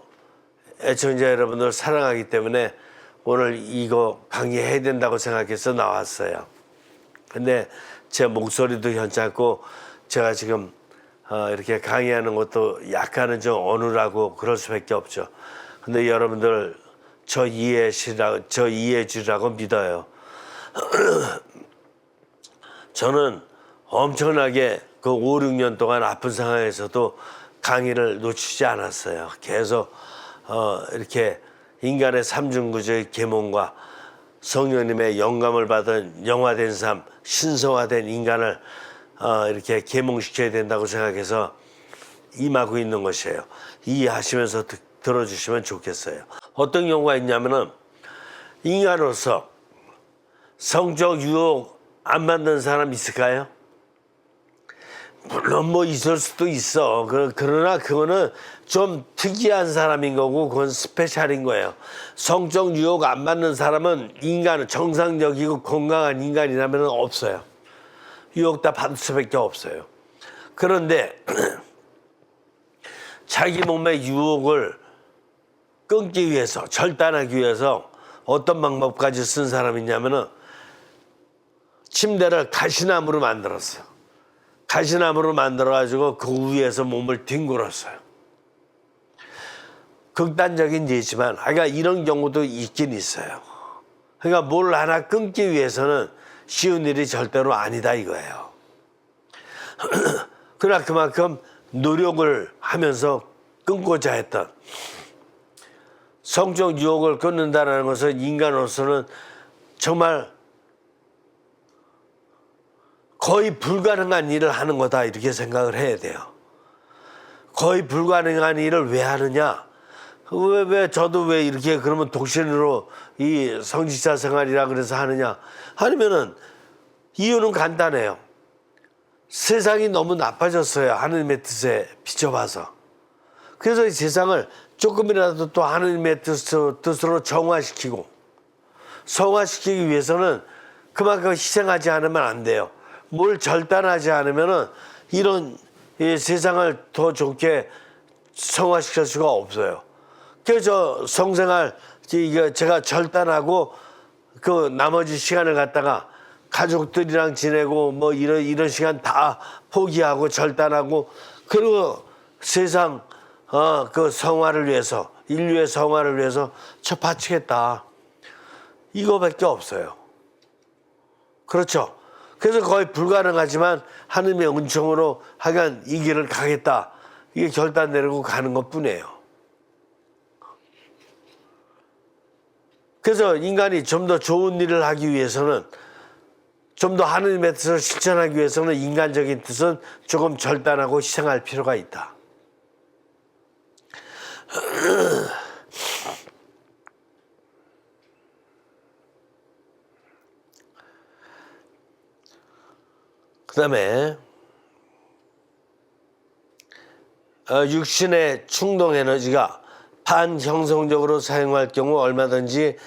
애청자 여러분들 사랑하기 때문에 오늘 이거 강의해야 된다고 생각해서 나왔어요. 근데 제 목소리도 괜찮고 제가 지금 이렇게 강의하는 것도 약간은 좀 어눌하고 그럴 수밖에 없죠. 근데 여러분들 저 이해해 주라고 믿어요. 저는 엄청나게 그 5, 6년 동안 아픈 상황에서도 강의를 놓치지 않았어요. 계속 이렇게 인간의 삼중구조의 계몽과 성령님의 영감을 받은 영화된 삶, 신성화된 인간을 이렇게 계몽시켜야 된다고 생각해서 임하고 있는 것이에요. 이해하시면서 들어주시면 좋겠어요. 어떤 경우가 있냐면은 인간으로서 성적 유혹 안 받는 사람 있을까요? 물론 뭐 있을 수도 있어. 그러나 그거는 좀 특이한 사람인 거고 그건 스페셜인 거예요. 성적 유혹 안 받는 사람은 인간은 정상적이고 건강한 인간이라면 없어요. 유혹 다 받을 수밖에 없어요. 그런데 자기 몸의 유혹을 끊기 위해서, 절단하기 위해서 어떤 방법까지 쓴 사람이 있냐면은 침대를 가시나무로 만들었어요. 가시나무로 만들어가지고 그 위에서 몸을 뒹굴었어요. 극단적인 예지만, 그러니까 이런 경우도 있긴 있어요. 그러니까 뭘 하나 끊기 위해서는 쉬운 일이 절대로 아니다 이거예요. 그러나 그만큼 노력을 하면서 끊고자 했던, 성적 유혹을 끊는다는 것은 인간으로서는 정말 거의 불가능한 일을 하는 거다 이렇게 생각을 해야 돼요. 거의 불가능한 일을 왜 하느냐? 왜 저도 왜 이렇게 그러면 독신으로 이 성직자 생활이라 그래서 하느냐? 아니면은 이유는 간단해요. 세상이 너무 나빠졌어요. 하느님의 뜻에 비춰봐서. 그래서 이 세상을 조금이라도 또 하느님의 뜻으로 정화시키고 성화시키기 위해서는 그만큼 희생하지 않으면 안 돼요. 뭘 절단하지 않으면은 이런 세상을 더 좋게 성화시킬 수가 없어요. 그래서 성생활 제가 절단하고 그 나머지 시간을 갖다가 가족들이랑 지내고 뭐 이런 시간 다 포기하고 절단하고, 그리고 세상 그 성화를 위해서, 인류의 성화를 위해서 저 바치겠다 이거밖에 없어요. 그렇죠. 그래서 거의 불가능하지만 하느님의 은총으로 하여간 이 길을 가겠다, 이게 결단 내리고 가는 것 뿐이에요. 그래서 인간이 좀 더 좋은 일을 하기 위해서는, 좀 더 하느님의 뜻을 실천하기 위해서는 인간적인 뜻은 조금 절단하고 희생할 필요가 있다. 그 다음에 육신의 충동 에너지가 반형성적으로 사용할 경우 얼마든지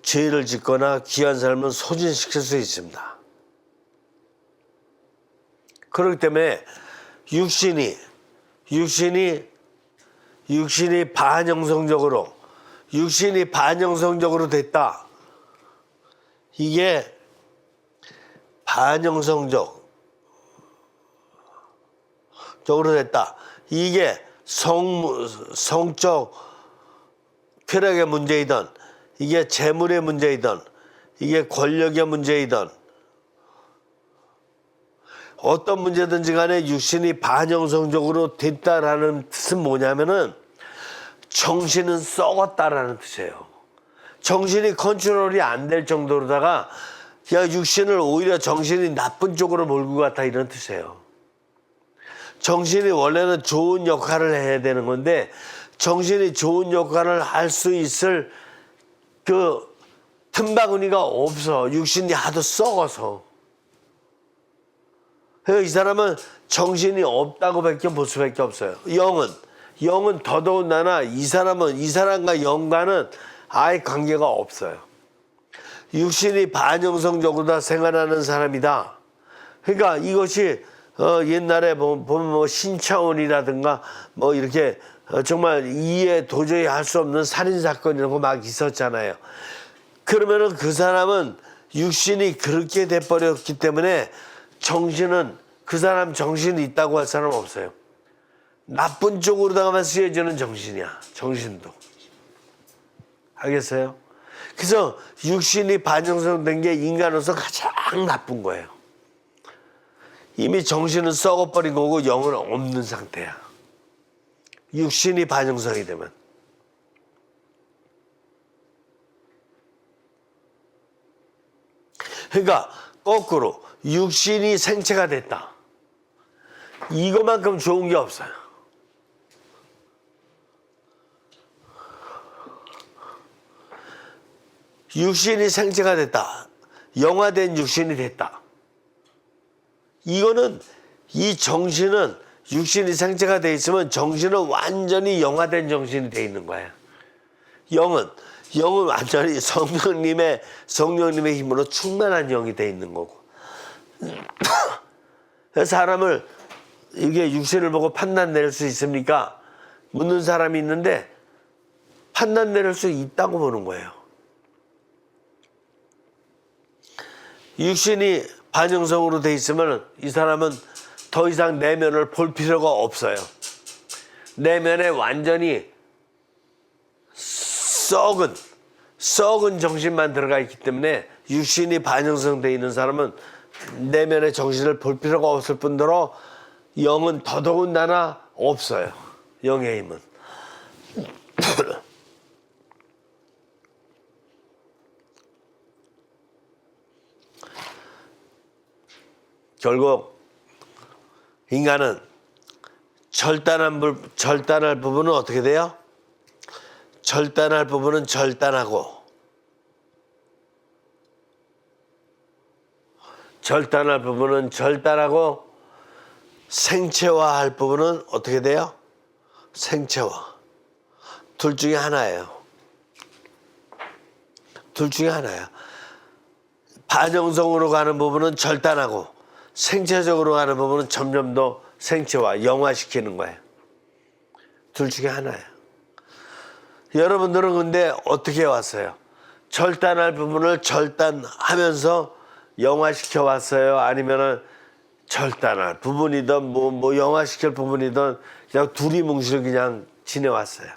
죄를 짓거나 귀한 삶을 소진시킬 수 있습니다. 그렇기 때문에 육신이 반형성적으로 됐다. 이게 반형성적으로 됐다. 이게 성적 쾌락의 문제이든, 이게 재물의 문제이든, 이게 권력의 문제이든, 어떤 문제든지 간에 육신이 반형성적으로 됐다라는 뜻은 뭐냐면은 정신은 썩었다라는 뜻이에요. 정신이 컨트롤이 안 될 정도로다가 야, 육신을 오히려 정신이 나쁜 쪽으로 몰고 갔다 이런 뜻이에요. 정신이 원래는 좋은 역할을 해야 되는 건데 정신이 좋은 역할을 할 수 있을 그 틈바구니가 없어. 육신이 하도 썩어서. 이 사람은 정신이 없다고 밖에 볼 수밖에 없어요. 영은 더더군다나 이 사람과 영과는 아예 관계가 없어요. 육신이 반영성적으로 다 생활하는 사람이다. 그러니까 이것이 옛날에 보면 신차원이라든가 이렇게 정말 이해 도저히 할 수 없는 살인사건 이런 거 막 있었잖아요. 그러면은 그 사람은 육신이 그렇게 돼버렸기 때문에 그 사람 정신이 있다고 할 사람은 없어요. 나쁜 쪽으로다가만 쓰여지는 정신이야. 정신도. 알겠어요? 그래서 육신이 반영성된 게 인간으로서 가장 나쁜 거예요. 이미 정신은 썩어버린 거고 영은 없는 상태야. 육신이 반영성이 되면. 그러니까 거꾸로 육신이 생체가 됐다. 이것만큼 좋은 게 없어요. 육신이 생체가 됐다. 영화된 육신이 됐다. 이거는 이 정신은 육신이 생체가 돼 있으면 정신은 완전히 영화된 정신이 돼 있는 거예요. 영은 완전히 성령님의 힘으로 충만한 영이 돼 있는 거고. 사람을 이게 육신을 보고 판단 내릴 수 있습니까? 묻는 사람이 있는데 판단 내릴 수 있다고 보는 거예요. 육신이 반영성으로 돼 있으면 이 사람은 더 이상 내면을 볼 필요가 없어요. 내면에 완전히 썩은 정신만 들어가 있기 때문에 육신이 반영성 돼 있는 사람은 내면의 정신을 볼 필요가 없을 뿐더러 영은 더더군다나 없어요. 영의 힘은. 결국 인간은 절단할 부분은 어떻게 돼요? 절단할 부분은 절단하고 생체화할 부분은 어떻게 돼요? 생체화. 둘 중에 하나예요. 반영성으로 가는 부분은 절단하고 생체적으로 가는 부분은 점점 더 생체화, 영화시키는 거예요. 둘 중에 하나예요. 여러분들은 근데 어떻게 왔어요? 절단할 부분을 절단하면서 영화시켜 왔어요? 아니면은 절단할 부분이든 뭐 영화시킬 부분이든 그냥 두리뭉실 그냥 지내왔어요.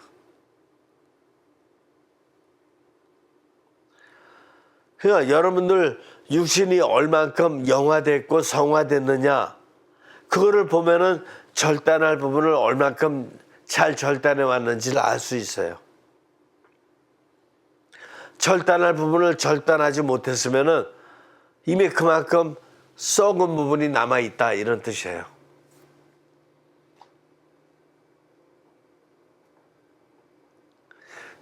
그러니까 여러분들 육신이 얼만큼 영화됐고 성화됐느냐 그거를 보면은 절단할 부분을 얼만큼 잘 절단해 왔는지를 알 수 있어요. 절단할 부분을 절단하지 못했으면은 이미 그만큼 썩은 부분이 남아있다 이런 뜻이에요.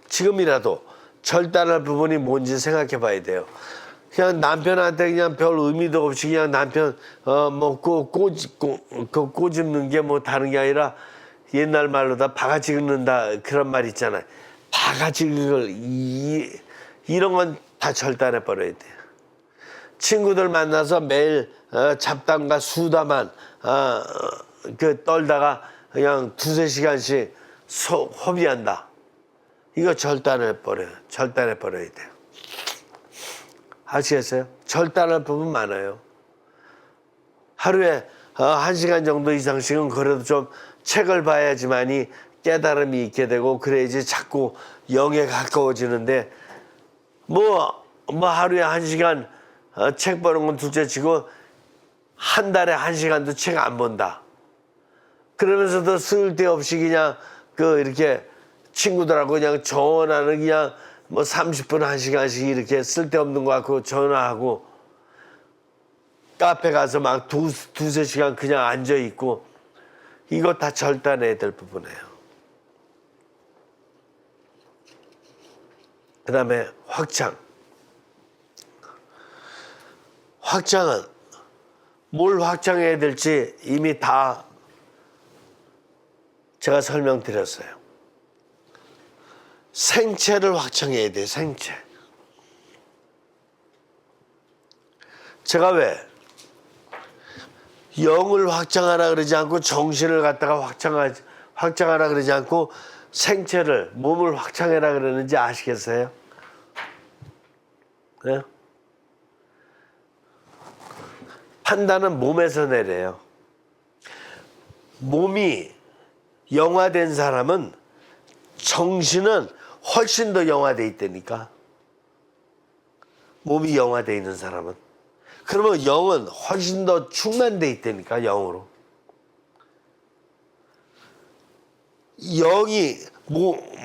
지금이라도 절단할 부분이 뭔지 생각해 봐야 돼요. 그냥 남편한테 그냥 별 의미도 없이 그냥 남편 꼬집는 게 뭐 다른 게 아니라 옛날 말로 다 바가지 긁는다 그런 말 있잖아요. 바가지 긁을 이런 건 다 절단해 버려야 돼요. 친구들 만나서 매일 잡담과 수다만 그 떨다가 그냥 두세 시간씩 허비한다. 이거 절단해 버려야 돼요. 아시겠어요? 절단할 부분 많아요. 하루에 1시간 정도 이상씩은 그래도 좀 책을 봐야지만이 깨달음이 있게 되고 그래야지 자꾸 영에 가까워지는데 뭐 하루에 1시간 책 보는 건 둘째치고 한 달에 1시간도 책 안 본다. 그러면서도 쓸데없이 그냥 이렇게 친구들하고 그냥 전화는 그냥 30분 1시간씩 이렇게 쓸데없는 거 갖고 전화하고 카페 가서 막 두세 시간 그냥 앉아 있고 이거 다 절단해야 될 부분이에요. 그 다음에 확장은 뭘 확장해야 될지 이미 다 제가 설명드렸어요. 생체를 확장해야 돼요. 생체. 제가 왜 영을 확장하라 그러지 않고 정신을 갖다가 확장하라 그러지 않고 생체를 몸을 확장해라 그러는지 아시겠어요? 네? 판단은 몸에서 내려요. 몸이 영화된 사람은 정신은 훨씬 더 영화돼 있다니까. 몸이 영화돼 있는 사람은. 그러면 영은 훨씬 더 충만돼 있다니까. 영으로. 영이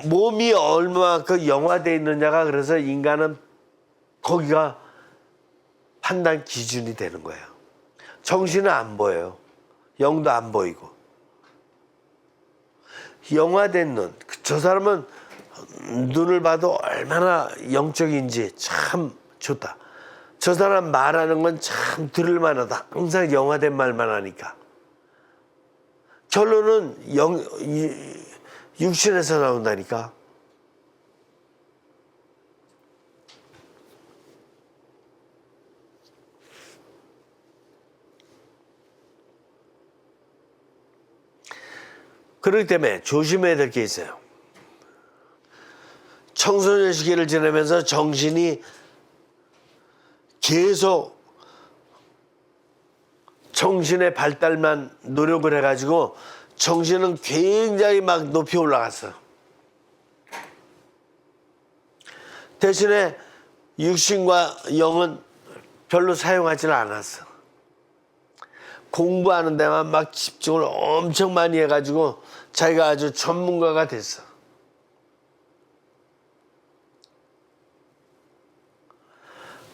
몸이 얼마만큼 영화돼 있느냐가 그래서 인간은 거기가 판단 기준이 되는 거예요. 정신은 안 보여요. 영도 안 보이고. 영화된 눈. 저 사람은 눈을 봐도 얼마나 영적인지 참 좋다. 저 사람 말하는 건 참 들을 만하다. 항상 영화된 말만 하니까. 결론은 육신에서 나온다니까. 그렇기 때문에 조심해야 될 게 있어요. 청소년 시기를 지내면서 정신이 계속 정신의 발달만 노력을 해가지고 정신은 굉장히 막 높이 올라갔어. 대신에 육신과 영은 별로 사용하지는 않았어. 공부하는 데만 막 집중을 엄청 많이 해가지고 자기가 아주 전문가가 됐어.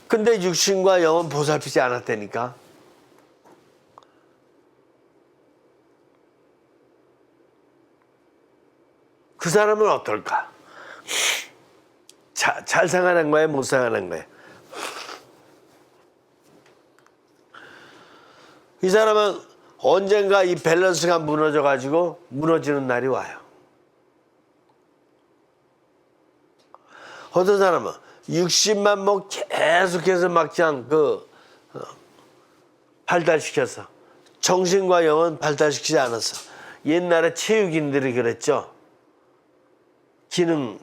근데 육신과 영은 보살피지 않았다니까. 그 사람은 어떨까? 잘 생각하는 거야, 못 생각하는 거야? 이 사람은 언젠가 이 밸런스가 무너져가지고 무너지는 날이 와요. 어떤 사람은 육신만 뭐 계속해서 막 그냥 발달시켰어. 정신과 영은 발달시키지 않았어. 옛날에 체육인들이 그랬죠. 기능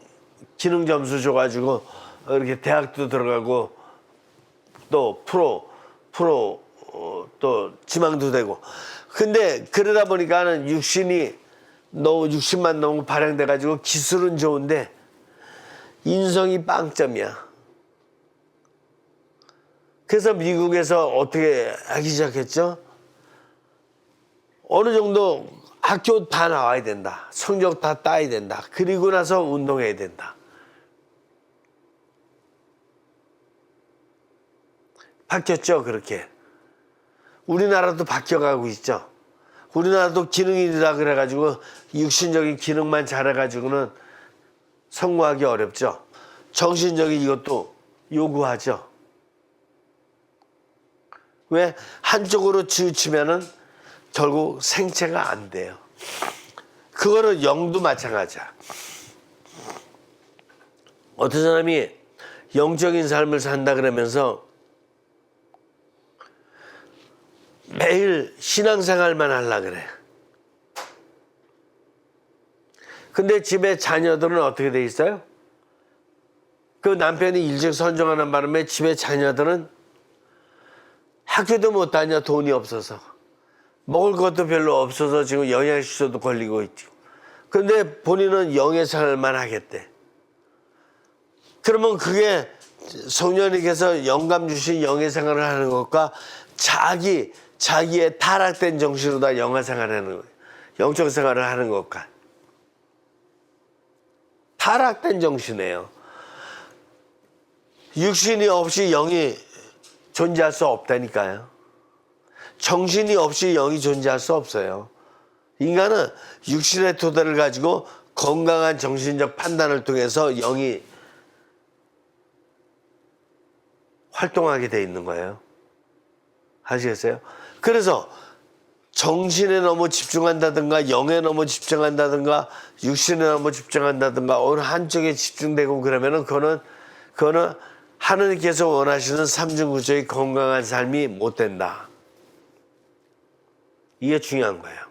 점수 줘가지고 이렇게 대학도 들어가고 또 프로 또 지망도 되고. 근데 그러다 보니까는 육신만 너무 발행돼가지고 기술은 좋은데 인성이 빵점이야. 그래서 미국에서 어떻게 하기 시작했죠? 어느 정도 학교 다 나와야 된다. 성적 다 따야 된다. 그리고 나서 운동해야 된다. 바뀌었죠, 그렇게. 우리나라도 바뀌어가고 있죠. 우리나라도 기능이라 그래가지고 육신적인 기능만 잘해가지고는 성공하기 어렵죠. 정신적인 이것도 요구하죠. 왜? 한쪽으로 치우치면은 결국 생체가 안 돼요. 그거는 영도 마찬가지야. 어떤 사람이 영적인 삶을 산다 그러면서 매일 신앙생활만 하려고 그래. 근데 집에 자녀들은 어떻게 돼 있어요? 그 남편이 일찍 선정하는 바람에 집에 자녀들은 학교도 못 다녀. 돈이 없어서. 먹을 것도 별로 없어서 지금 영양실조도 걸리고 있죠. 근데 본인은 영의 생활만 하겠대. 그러면 그게 성령님께서 영감 주신 영의 생활을 하는 것과 자기의 타락된 정신으로 다 영의 생활을 하는 거예요. 영적 생활을 하는 것과 타락된 정신이에요. 육신이 없이 영이 존재할 수 없다니까요. 정신이 없이 영이 존재할 수 없어요. 인간은 육신의 토대를 가지고 건강한 정신적 판단을 통해서 영이 활동하게 돼 있는 거예요. 아시겠어요? 그래서 정신에 너무 집중한다든가 영에 너무 집중한다든가 육신에 너무 집중한다든가 어느 한쪽에 집중되고 그러면은 그거는 하느님께서 원하시는 삼중구조의 건강한 삶이 못 된다. 이게 중요한 거예요.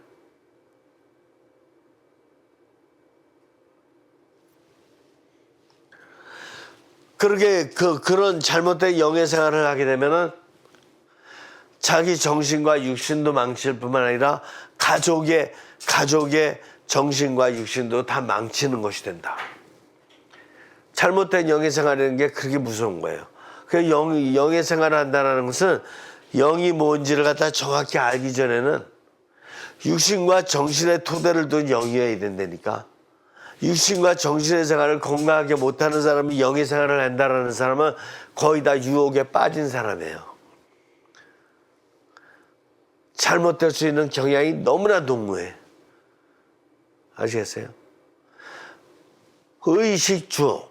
그렇게 그런 잘못된 영의 생활을 하게 되면은 자기 정신과 육신도 망칠 뿐만 아니라 가족의 정신과 육신도 다 망치는 것이 된다. 잘못된 영의 생활이라는 게 그렇게 무서운 거예요. 그 영의 생활을 한다는 것은 영이 뭔지를 갖다 정확히 알기 전에는 육신과 정신의 토대를 둔 영이어야 된다니까. 육신과 정신의 생활을 건강하게 못하는 사람이 영의 생활을 한다는 사람은 거의 다 유혹에 빠진 사람이에요. 잘못될 수 있는 경향이 너무나 농후해. 아시겠어요? 의식주,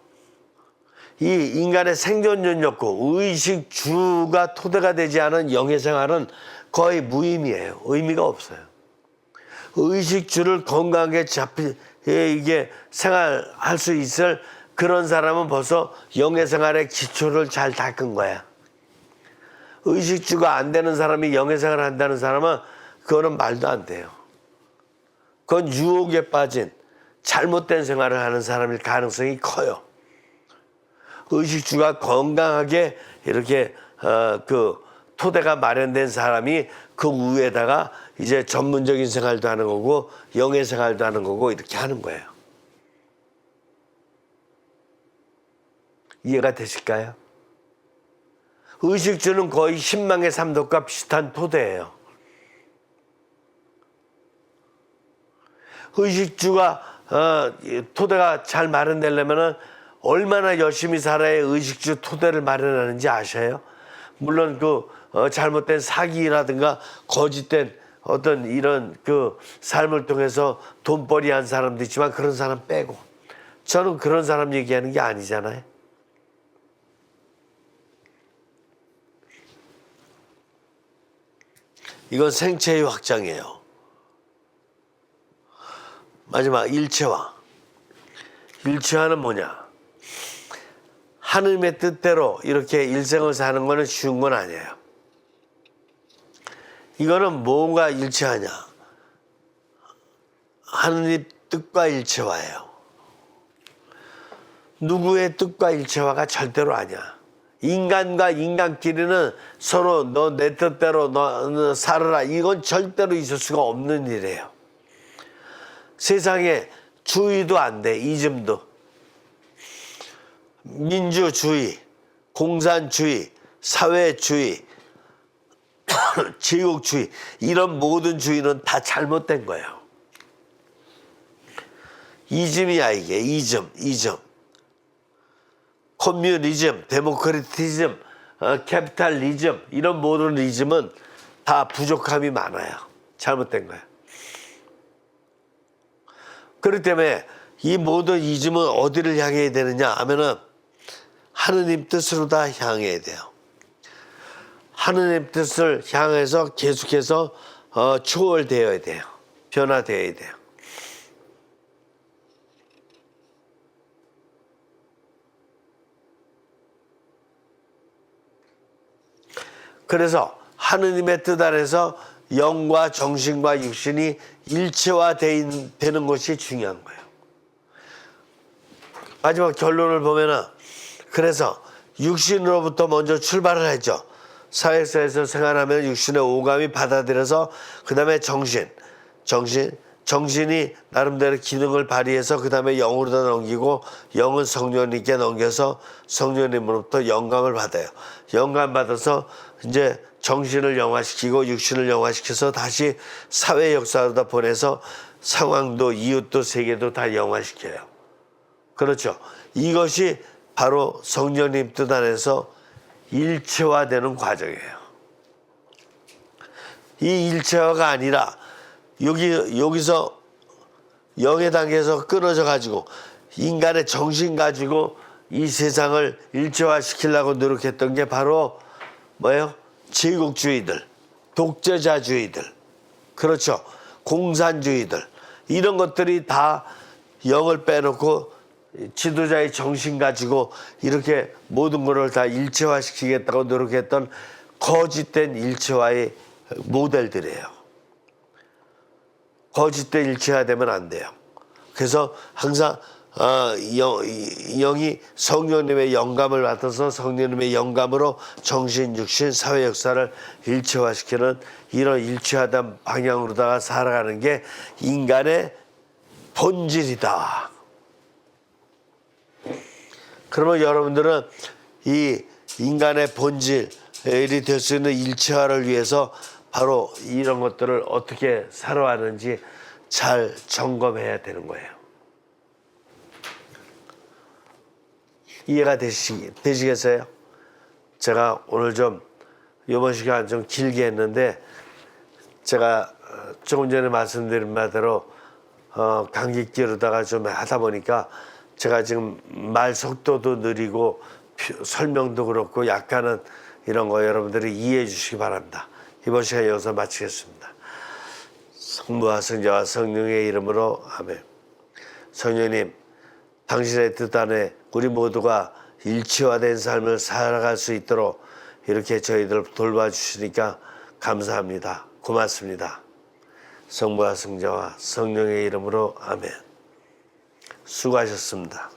이 인간의 생존 욕구, 의식주가 토대가 되지 않은 영의 생활은 거의 무의미해요. 의미가 없어요. 의식주를 건강하게 이게 생활할 수 있을 그런 사람은 벌써 영의 생활의 기초를 잘 닦은 거야. 의식주가 안 되는 사람이 영의 생활을 한다는 사람은 그거는 말도 안 돼요. 그건 유혹에 빠진 잘못된 생활을 하는 사람일 가능성이 커요. 의식주가 건강하게 이렇게 그 토대가 마련된 사람이 그 위에다가 이제 전문적인 생활도 하는 거고 영의 생활도 하는 거고 이렇게 하는 거예요. 이해가 되실까요? 의식주는 거의 신망의 삼독과 비슷한 토대예요. 의식주가 토대가 잘 마련되려면 얼마나 열심히 살아야 의식주 토대를 마련하는지 아셔요? 물론 잘못된 사기라든가 거짓된 어떤 이런 삶을 통해서 돈벌이 한 사람도 있지만 그런 사람 빼고 저는 그런 사람 얘기하는 게 아니잖아요. 이건 생체의 확장이에요. 마지막 일체화. 일체화는 뭐냐? 하느님의 뜻대로 이렇게 일생을 사는 거는 쉬운 건 아니에요. 이거는 뭔가 일체하냐? 하느님 뜻과 일체화예요. 누구의 뜻과 일체화가 절대로 아니야. 인간과 인간끼리는 서로 너 내 뜻대로 너 살아라. 이건 절대로 있을 수가 없는 일이에요. 세상에 주의도 안 돼. 이즘도. 민주주의, 공산주의, 사회주의, 제국주의 이런 모든 주의는 다 잘못된 거예요. 이즘이야 이게 이즘. 커뮤니즘, 데모크리티즘, 캐피탈리즘 이런 모든 이즘은 다 부족함이 많아요. 잘못된 거예요. 그렇기 때문에 이 모든 이즘은 어디를 향해야 되느냐 하면은 하느님 뜻으로 다 향해야 돼요. 하느님 뜻을 향해서 계속해서 초월되어야 돼요. 변화되어야 돼요. 그래서 하느님의 뜻 안에서 영과 정신과 육신이 일체화되는 것이 중요한 거예요. 마지막 결론을 보면은 그래서 육신으로부터 먼저 출발을 했죠. 사회에서 생활하면 육신의 오감이 받아들여서 그 다음에 정신이 나름대로 기능을 발휘해서 그 다음에 영으로다 넘기고 영은 성령님께 넘겨서 성령님으로부터 영감을 받아요. 영감 받아서 이제 정신을 영화시키고 육신을 영화시켜서 다시 사회 역사로다 보내서 상황도 이웃도 세계도 다 영화시켜요. 그렇죠. 이것이 바로 성령님 뜻 안에서 일체화되는 과정이에요. 이 일체화가 아니라 여기서 영의 단계에서 끊어져 가지고 인간의 정신 가지고 이 세상을 일체화시키려고 노력했던 게 바로 뭐예요? 제국주의들, 독재자주의들, 그렇죠. 공산주의들, 이런 것들이 다 영을 빼놓고 지도자의 정신 가지고 이렇게 모든 것을 다 일체화시키겠다고 노력했던 거짓된 일체화의 모델들이에요. 거짓된 일체화되면 안 돼요. 그래서 항상 영이 성령님의 영감을 받아서 성령님의 영감으로 정신, 육신, 사회 역사를 일체화시키는 이런 일체화된 방향으로다가 살아가는 게 인간의 본질이다. 그러면 여러분들은 이 인간의 본질이 될 수 있는 일체화를 위해서 바로 이런 것들을 어떻게 살아왔는지 잘 점검해야 되는 거예요. 이해가 되시겠어요? 제가 오늘 좀 이번 시간 좀 길게 했는데 제가 조금 전에 말씀드린 바대로 감기기로다가 좀 하다 보니까 제가 지금 말 속도도 느리고 설명도 그렇고 약간은 이런 거 여러분들이 이해해 주시기 바랍니다. 이번 시간 여기서 마치겠습니다. 성부와 성자와 성령의 이름으로 아멘. 성령님, 당신의 뜻 안에 우리 모두가 일체화된 삶을 살아갈 수 있도록 이렇게 저희들 돌봐주시니까 감사합니다. 고맙습니다. 성부와 성자와 성령의 이름으로 아멘. 수고하셨습니다.